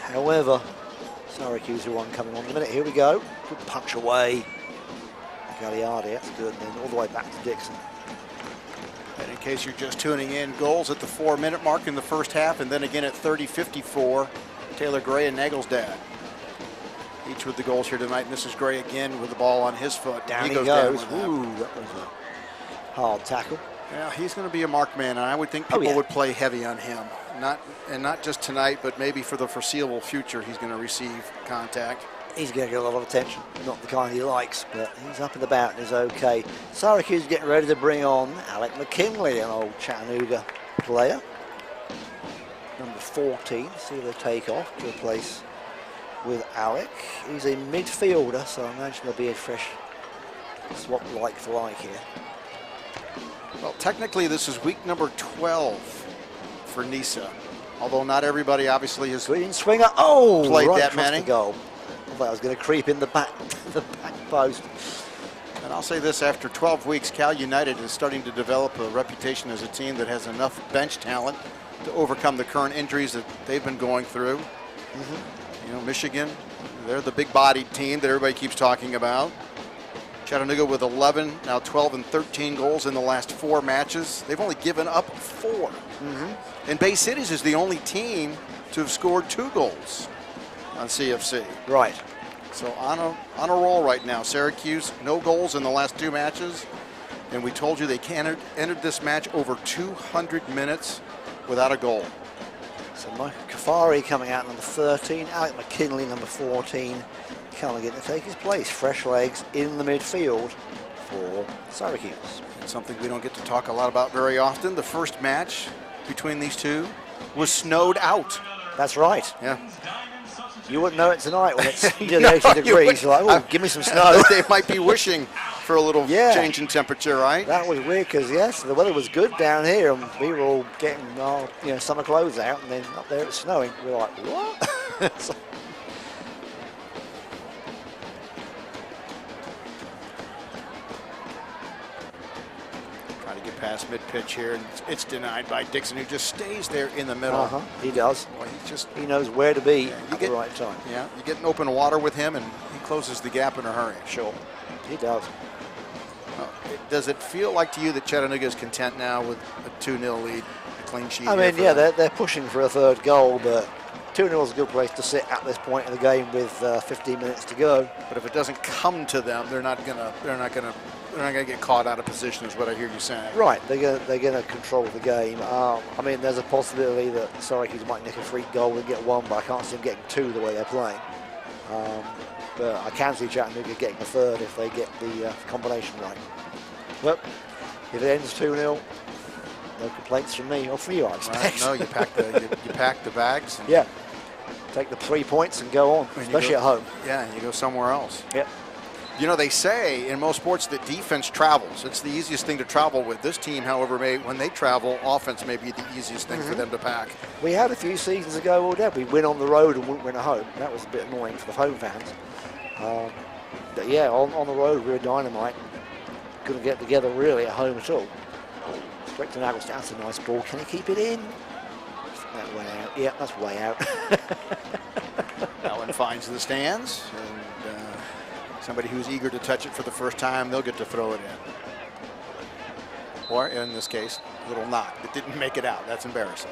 However, Syracuse are one coming on in a minute. Here we go. Good punch away. Gagliardi, that's good. And then all the way back to Dixon. And in case you're just tuning in, goals at the 4-minute mark in the first half, and then again at 30:54, Taylor Gray and Nagelstad. Each with the goals here tonight. And this is Gray again with the ball on his foot. Down he goes. goes. Down Ooh, that was a hard tackle. Yeah, he's going to be a marked man, and I would think people yeah. would play heavy on him. Not just tonight, but maybe for the foreseeable future, he's going to receive contact. He's going to get a lot of attention. Not the kind he likes, but he's up and about and is okay. Syracuse getting ready to bring on Alec McKinley, an old Chattanooga player. Number 14, see the take off to replace with Alec. He's a midfielder, so I imagine there'll be a fresh swap like for like here. Well, technically, this is week number 12 for NISA, although not everybody obviously has Green swinger, oh, played right that across many. the goal. I thought I was going to creep in the back post. And I'll say this, after 12 weeks, Cal United is starting to develop a reputation as a team that has enough bench talent to overcome the current injuries that they've been going through. You know, Michigan, they're the big-bodied team that everybody keeps talking about. Chattanooga with 11, now 12 and 13 goals in the last 4 matches. They've only given up 4. And Bay Cities is the only team to have scored 2 goals on CFC. Right. So on a roll right now. Syracuse, no goals in the last 2 matches. And we told you they entered this match over 200 minutes without a goal. So Michael Kafari coming out number 13, Alec McKinley number 14, coming in to take his place. Fresh legs in the midfield for Syracuse. It's something we don't get to talk a lot about very often. The first match between these two was snowed out. That's right. Yeah. You wouldn't know it tonight when it's 80 No, you degrees. wouldn't. You're like, oh, give me some snow. They might be wishing for a little Yeah. change in temperature, right? That was weird because, yes, the weather was good down here and we were all getting our summer clothes out, and then up there it's snowing. We're like, what? So, Trying to get past mid-pitch here, and it's denied by Dixon, who just stays there in the middle. he does. Boy, he's just, He knows where to be you at get- the right time. yeah, you get in open water with him, and he closes the gap in a hurry. Sure. He does. Does it feel like to you that Chattanooga is content now with a 2-0 lead, a clean sheet? I here mean, for yeah, them? they're pushing for a third goal, but 2-0 is a good place to sit at this point in the game with 15 minutes to go. But if it doesn't come to them, they're not gonna get caught out of position, is what I hear you saying. Right, they're gonna control the game. I mean, there's a possibility that Syracuse might nick a free goal and get 1, but I can't see them getting 2 the way they're playing. But I can see Chattanooga getting a third if they get the combination right. But if it ends 2-0, no complaints from me or from you, I expect. Right, no, you pack the bags. And Yeah, take the 3 points and go on, and you especially go- at home. Yeah, and you go somewhere else. Yep. You know, they say in most sports that defense travels. It's the easiest thing to travel with. This team, however, when they travel, offense may be the easiest thing for them to pack. We had a few seasons ago, well, yeah, we win on the road and wouldn't win at home. That was a bit annoying for the home fans. But yeah, on the road we were dynamite. Couldn't get together really at home at all. Straight to Nagelstadt, that's a nice ball. Can he keep it in? That way out. Yeah, that's way out. Allen finds the stands, and somebody who's eager to touch it for the first time, they'll get to throw it in. Or in this case, a little knock that didn't make it out. That's embarrassing.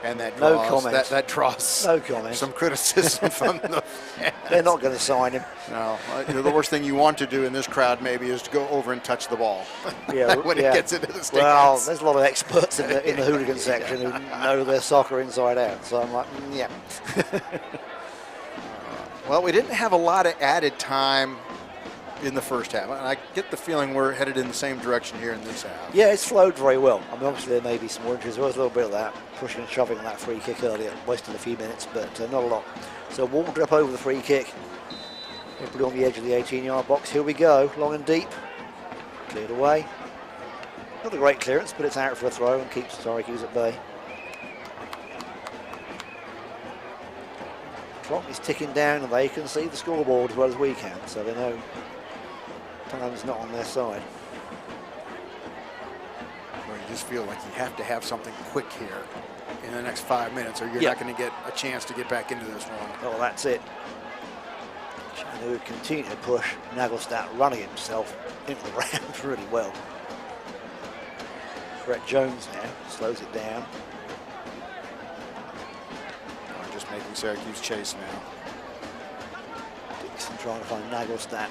And that No draws, comment. that draws No comment. some criticism from the fans. They're not going to sign him. No, the worst thing you want to do in this crowd maybe is to go over and touch the ball Yeah, when yeah. it gets into the stands. Well, there's a lot of experts in the hooligan section who know their soccer inside out. So I'm like, yeah. Well, we didn't have a lot of added time in the first half. And I get the feeling we're headed in the same direction here in this half. Yeah, it's flowed very well. I mean, obviously there may be some more injuries. There was a little bit of that pushing and shoving on that free kick earlier, wasting a few minutes, but not a lot. So Waldrop over the free kick. They put it on the edge of the 18-yard box. Here we go, long and deep. Cleared away. Not a great clearance, but it's out for a throw and keeps Syracuse at bay. Clock is ticking down and they can see the scoreboard as well as we can, so they know time's not on their side. Well, you just feel like you have to have something quick here in the next 5 minutes or you're Yeah. not going to get a chance to get back into this one. Oh, that's it. Chattanooga continue to push. Nagelstadt running himself into the ground really well. Brett Jones now slows it down. Or just making Syracuse chase now. Dixon trying to find Nagelstadt.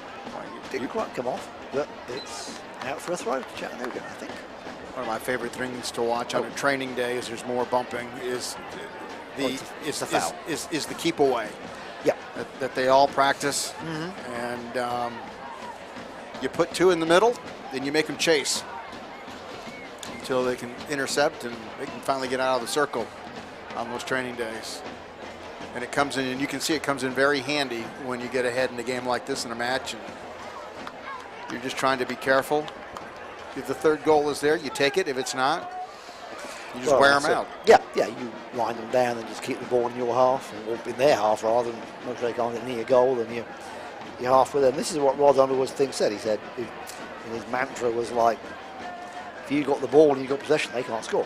Didn't quite come off, but it's out for a throw to Chattanooga, I think. One of my favorite things to watch on a training day is there's more bumping is it's a foul. Is the keep away. Yeah. That they all practice, and you put two in the middle, then you make them chase until they can intercept and they can finally get out of the circle on those training days. And it comes in, and you can see it comes in very handy when you get ahead in a game like this in a match, and you're just trying to be careful. If the third goal is there, you take it. If it's not, you just wear them out. Yeah, you wind them down and just keep the ball in your half, or in their half rather than make sure they can't get near goal, then you're half with them. This is what Rod Underwood's thing said. He said in his mantra was like, if you got the ball and you got possession, they can't score.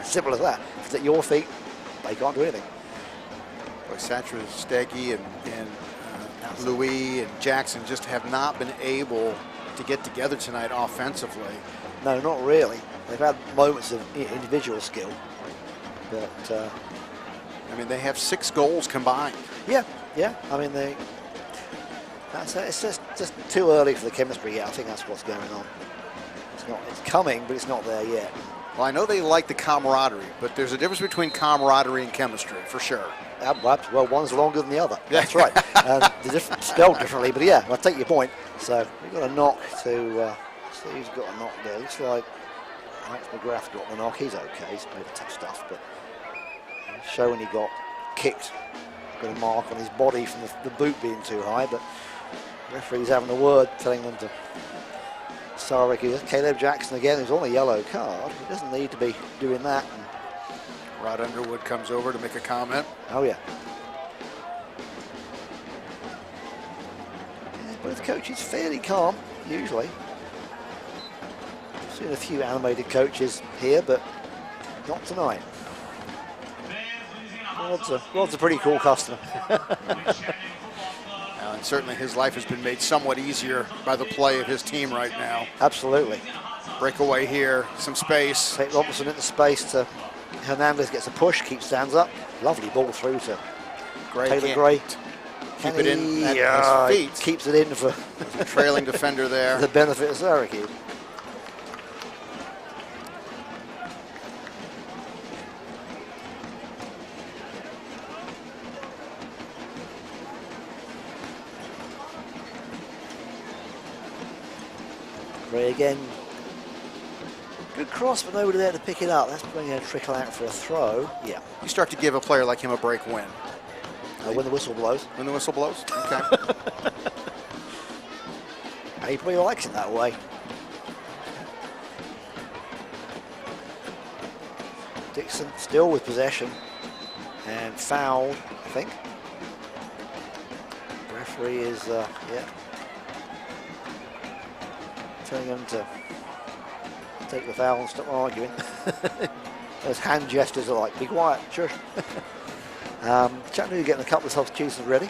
Simple as that. If it's at your feet, they can't do anything. Boy, Satra, Steggy, and Louis and Jackson just have not been able to get together tonight offensively. No, not really. They've had moments of individual skill, but I mean, they have 6 goals combined. yeah. I mean, it's just too early for the chemistry yet. I think that's what's going on. It's coming, but it's not there yet. Well, I know they like the camaraderie, but there's a difference between camaraderie and chemistry, for sure. Well, one's longer than the other. That's right. They're spelled differently, but yeah, I take your point. So we've got a knock to. See who's got a knock there. Looks like Alex McGrath got the knock. He's okay. He's made tough stuff, but showing he got kicked. Got a mark on his body from the boot being too high, but the referee's having a word, telling them to. Syracuse. Caleb Jackson again, who's on a yellow card. He doesn't need to be doing that. Rod Underwood comes over to make a comment. Oh, yeah. Both coaches fairly calm, usually. I've seen a few animated coaches here, but not tonight. Rod's a pretty cool customer. And certainly his life has been made somewhat easier by the play of his team right now. Absolutely. Breakaway here, some space. Take Robertson into space to Hernandez, gets a push, keeps stands up. Lovely ball through to Taylor Gray. Keep it in at his feet. Keeps it in for the trailing defender there. the benefit of Syracuse. Gray again. Good cross, but nobody there to pick it up. That's bringing a trickle out for a throw. Yeah. You start to give a player like him a break when? When the whistle blows. When the whistle blows? Okay. And he probably likes it that way. Dixon still with possession and fouled, I think. The referee is, telling him to take the foul and stop arguing. Those hand gestures are like, be quiet, sure. Chattanooga getting a couple of substitutions ready.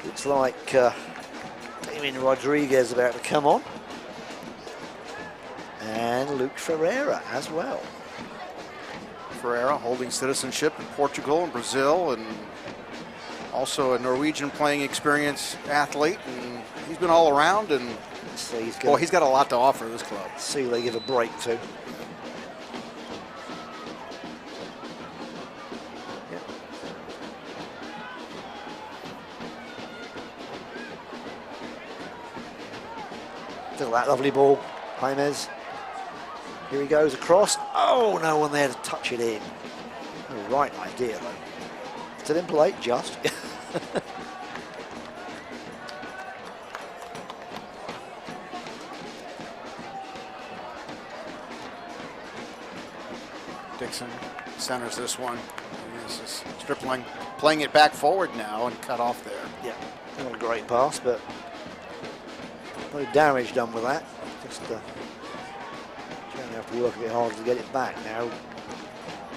Looks like Damien Rodriguez about to come on. And Luke Ferreira as well. Ferreira, holding citizenship in Portugal and Brazil, and also a Norwegian playing experience athlete. And he's been all around, and See, he's got a lot to offer this club. See who they give a break to. Look at that lovely ball, James. Here he goes across. Oh, no one there to touch it in. Oh, right idea, though. Still in play, just. Dixon centers this one. This is Stripling playing it back forward now and cut off there. Yeah, not a great pass, but no damage done with that. Just going to have to work a bit harder to get it back now.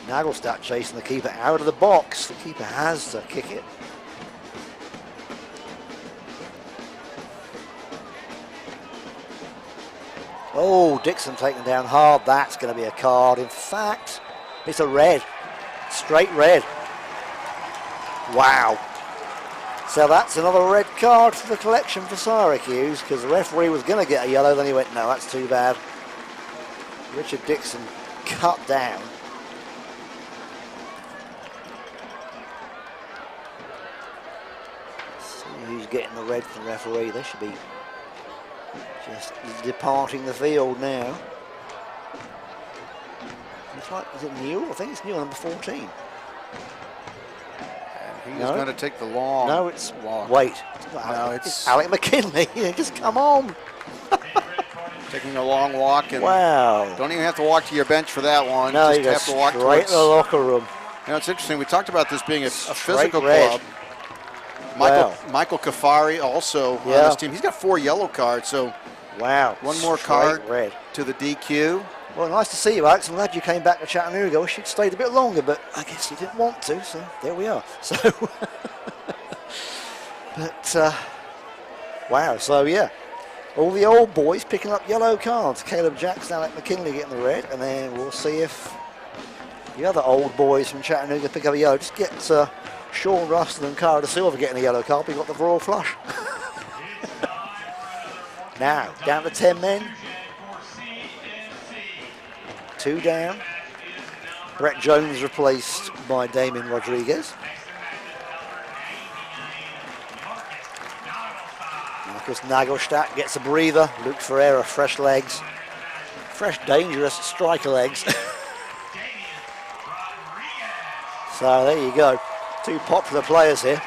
Nagelstadt chasing the keeper out of the box. The keeper has to kick it. Oh, Dixon taken down hard. That's going to be a card. In fact, it's a red. Straight red. Wow. So that's another red card for the collection for Syracuse, because the referee was going to get a yellow, then he went, no, that's too bad. Richard Dixon cut down. See who's getting the red from the referee. They should be just departing the field now. It's like, is it Newell? I think it's Newell, number 14. He's going to take the long No, it's walk. wait. No, It's Alec McKinley. Just come on. Taking a long walk, and Wow. don't even have to walk to your bench for that one. No, you just have go to walk straight towards. to the locker room. You know, it's interesting. We talked about this being a Straight physical red. club. Wow. Michael Kafari also on Yeah. this team. He's got 4 yellow cards, so Wow. one more Straight card red. to the DQ. Well, nice to see you, Alex. I'm glad you came back to Chattanooga. I wish you'd stayed a bit longer, but I guess you didn't want to, so there we are. So, but, wow, so yeah. All the old boys picking up yellow cards. Caleb Jackson, Alec McKinley getting the red, and then we'll see if the other old boys from Chattanooga pick up a yellow. Just get Sean Ruston and Cara De Silva getting a yellow card. We got the Royal Flush. Now, down to 10 men. 2 down. Brett Jones replaced by Damien Rodriguez. Marcus Nagelstadt gets a breather. Luke Ferreira, fresh legs. Fresh, dangerous striker legs. So there you go. 2 popular players here.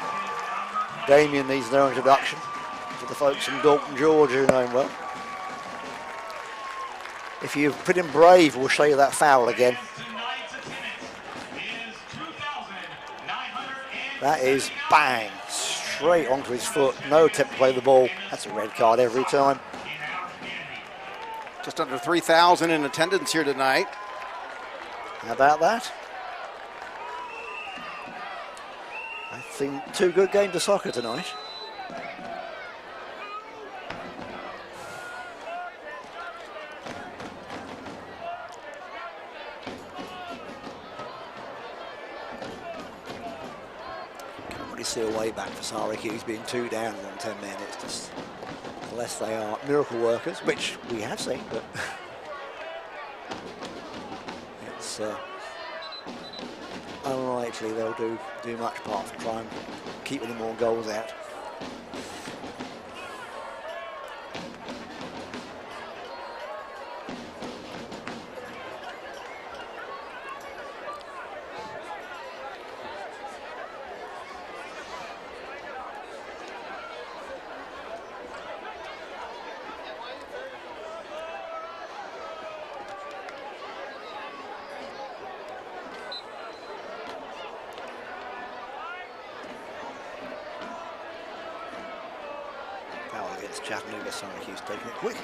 Damien needs no introduction for the folks from Dalton, Georgia, who know him well. If you put him brave, we'll show you that foul again. That is bang, straight onto his foot. No attempt to play the ball. That's a red card every time. Just under 3,000 in attendance here tonight. How about that? I think 2 good games of soccer tonight. See a way back for Syracuse being 2 down on 10 men. It's just, unless they are miracle workers, which we have seen, but it's unlikely they'll do much apart from try and keep any more goals out. Chattanooga, Syracuse taking it quick.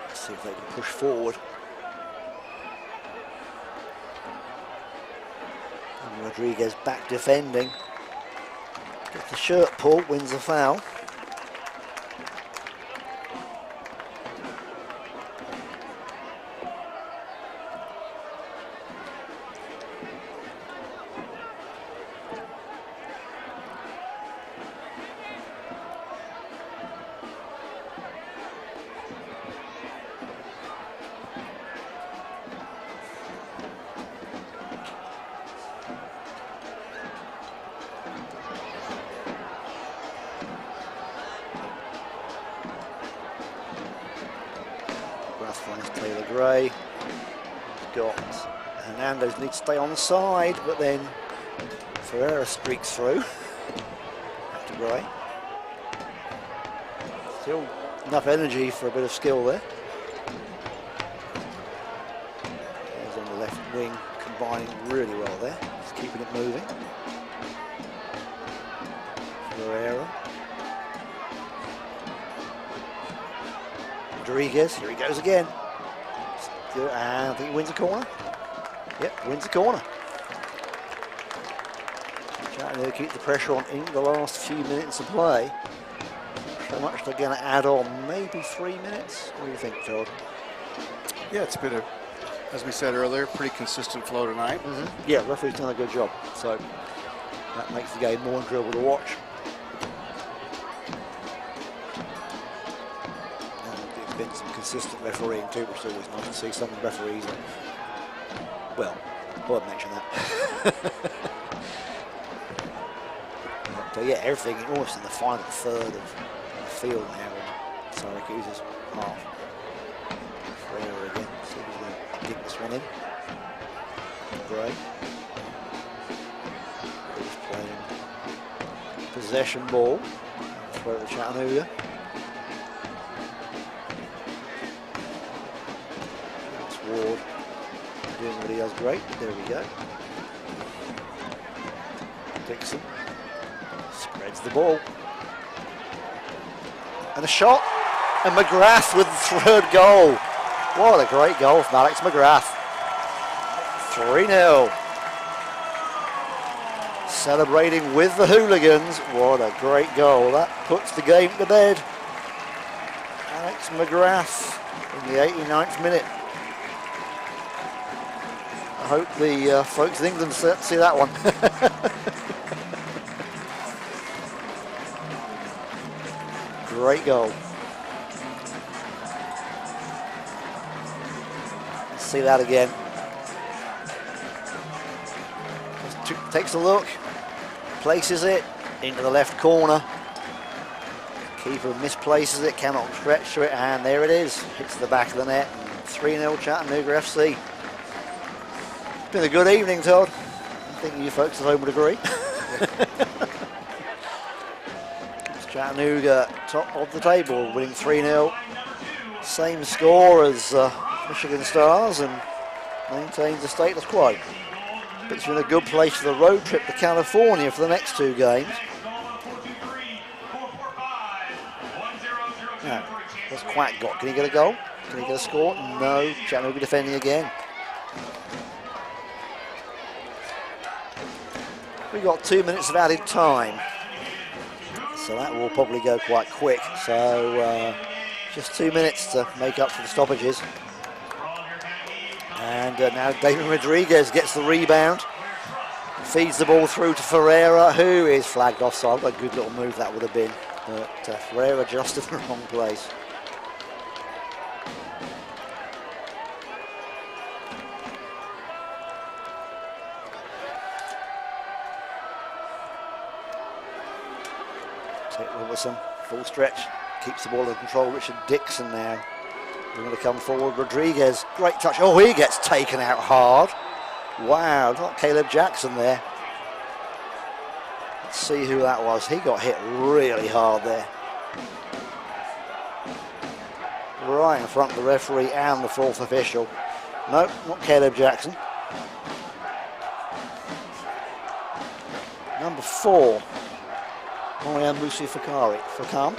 Let's see if they can push forward. And Rodriguez back defending. Gets the shirt pull, wins the foul. Pass finds Taylor Gray. He's got Hernandez needs to stay on the side, but then Ferreira streaks through. Back to Gray. Still enough energy for a bit of skill there. He's on the left wing, combining really well there. Just keeping it moving. Ferreira. Rodriguez, here he goes again. Still, and I think he wins a corner. Yep, wins the corner. Chattanooga keep the pressure on in the last few minutes of play. How much they're going to add on? Maybe 3 minutes? What do you think, Todd? Yeah, it's been, as we said earlier, pretty consistent flow tonight. Yeah, referee's done a good job. So that makes the game more enjoyable to watch. Been some consistent refereeing too, which is always nice to see. Some referees, well, I won't mention that. So yeah, everything almost in the final third of the field now in Syracuse's half. Ferreira again, see if he's going to dig this one in. Gray. He's playing possession ball. Throw to Chattanooga. Ward doing what he does great. There we go. Dixon spreads the ball. And a shot. And McGrath with the third goal. What a great goal from Alex McGrath. 3-0. Celebrating with the hooligans. What a great goal. That puts the game to bed. Alex McGrath in the 89th minute. I hope the folks in England see that one. Great goal. Let's see that again. Just takes a look, places it into the left corner. Keeper misplaces it, cannot stretch to it, and there it is. Hits the back of the net. 3-0 Chattanooga FC. Been a good evening, Todd. I think you folks at home would agree. Chattanooga top of the table, winning 3-0. Same score as Michigan Stars and maintains the status quo. Puts you in a good place for the road trip to California for the next two games. Now, what's Quack got? Can he get a goal? Can he get a score? No. Chattanooga defending again. We've got 2 minutes of added time, so that will probably go quite quick. So just 2 minutes to make up for the stoppages. And now David Rodriguez gets the rebound, feeds the ball through to Ferreira, who is flagged offside. What a good little move that would have been, but Ferreira just in the wrong place. Robertson, full stretch, keeps the ball under control. Richard Dixon now. They're going to come forward. Rodriguez, great touch. Oh, he gets taken out hard. Wow, not Caleb Jackson there. Let's see who that was. He got hit really hard there. Right in front of the referee and the fourth official. No, not Caleb Jackson. Number 4. Mariam Musi Fakam.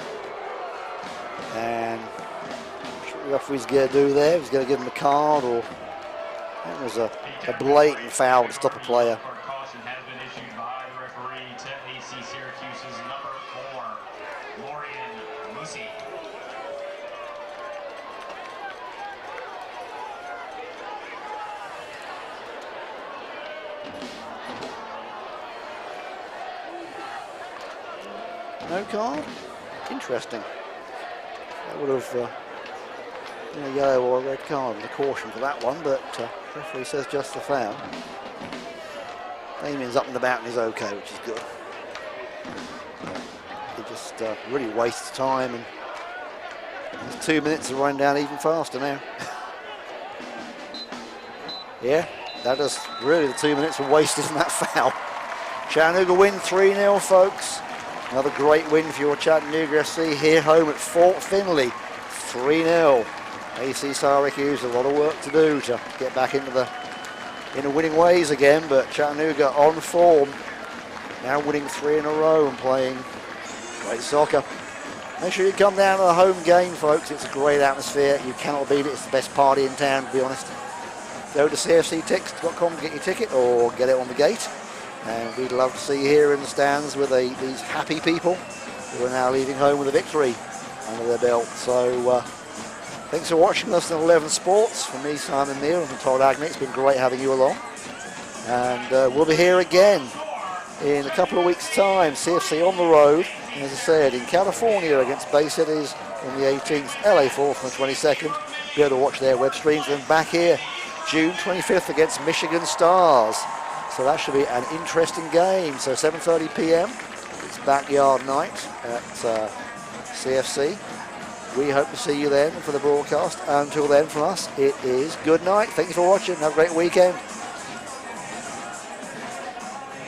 And what the referee's going to do there? He's going to give him a card, or that was a blatant foul to stop a player. Caution has been issued by the referee to AC Syracuse's number 4, Mariam Musi. No card? Interesting. That would have been a yellow or a red card and a caution for that one, but referee says just the foul. Damien's up and about and is okay, which is good. He just really wastes time and These 2 minutes are running down even faster now. Yeah, that is really the 2 minutes were wasted from that foul. Chattanooga win 3-0, folks. Another great win for your Chattanooga FC here home at Fort Finley. 3-0. AC Syracuse, a lot of work to do to get back into the winning ways again, but Chattanooga on form. Now winning 3 in a row and playing great soccer. Make sure you come down to the home game, folks. It's a great atmosphere. You cannot beat it. It's the best party in town, to be honest. Go to cfctix.com to get your ticket or get it on the gate. And we'd love to see you here in the stands with these happy people who are now leaving home with a victory under their belt. So thanks for watching us on 11 Sports. From me, Simon Neal, and from Todd Agnew. It's been great having you along. And we'll be here again in a couple of weeks' time. CFC on the road, and as I said, in California against Bay Cities on the 18th, LA 4th on the 22nd. Be able to watch their web streams. And back here, June 25th against Michigan Stars. So that should be an interesting game. So 7:30 p.m. It's backyard night at CFC. We hope to see you then for the broadcast. Until then, from us, it is good night. Thank you for watching. Have a great weekend.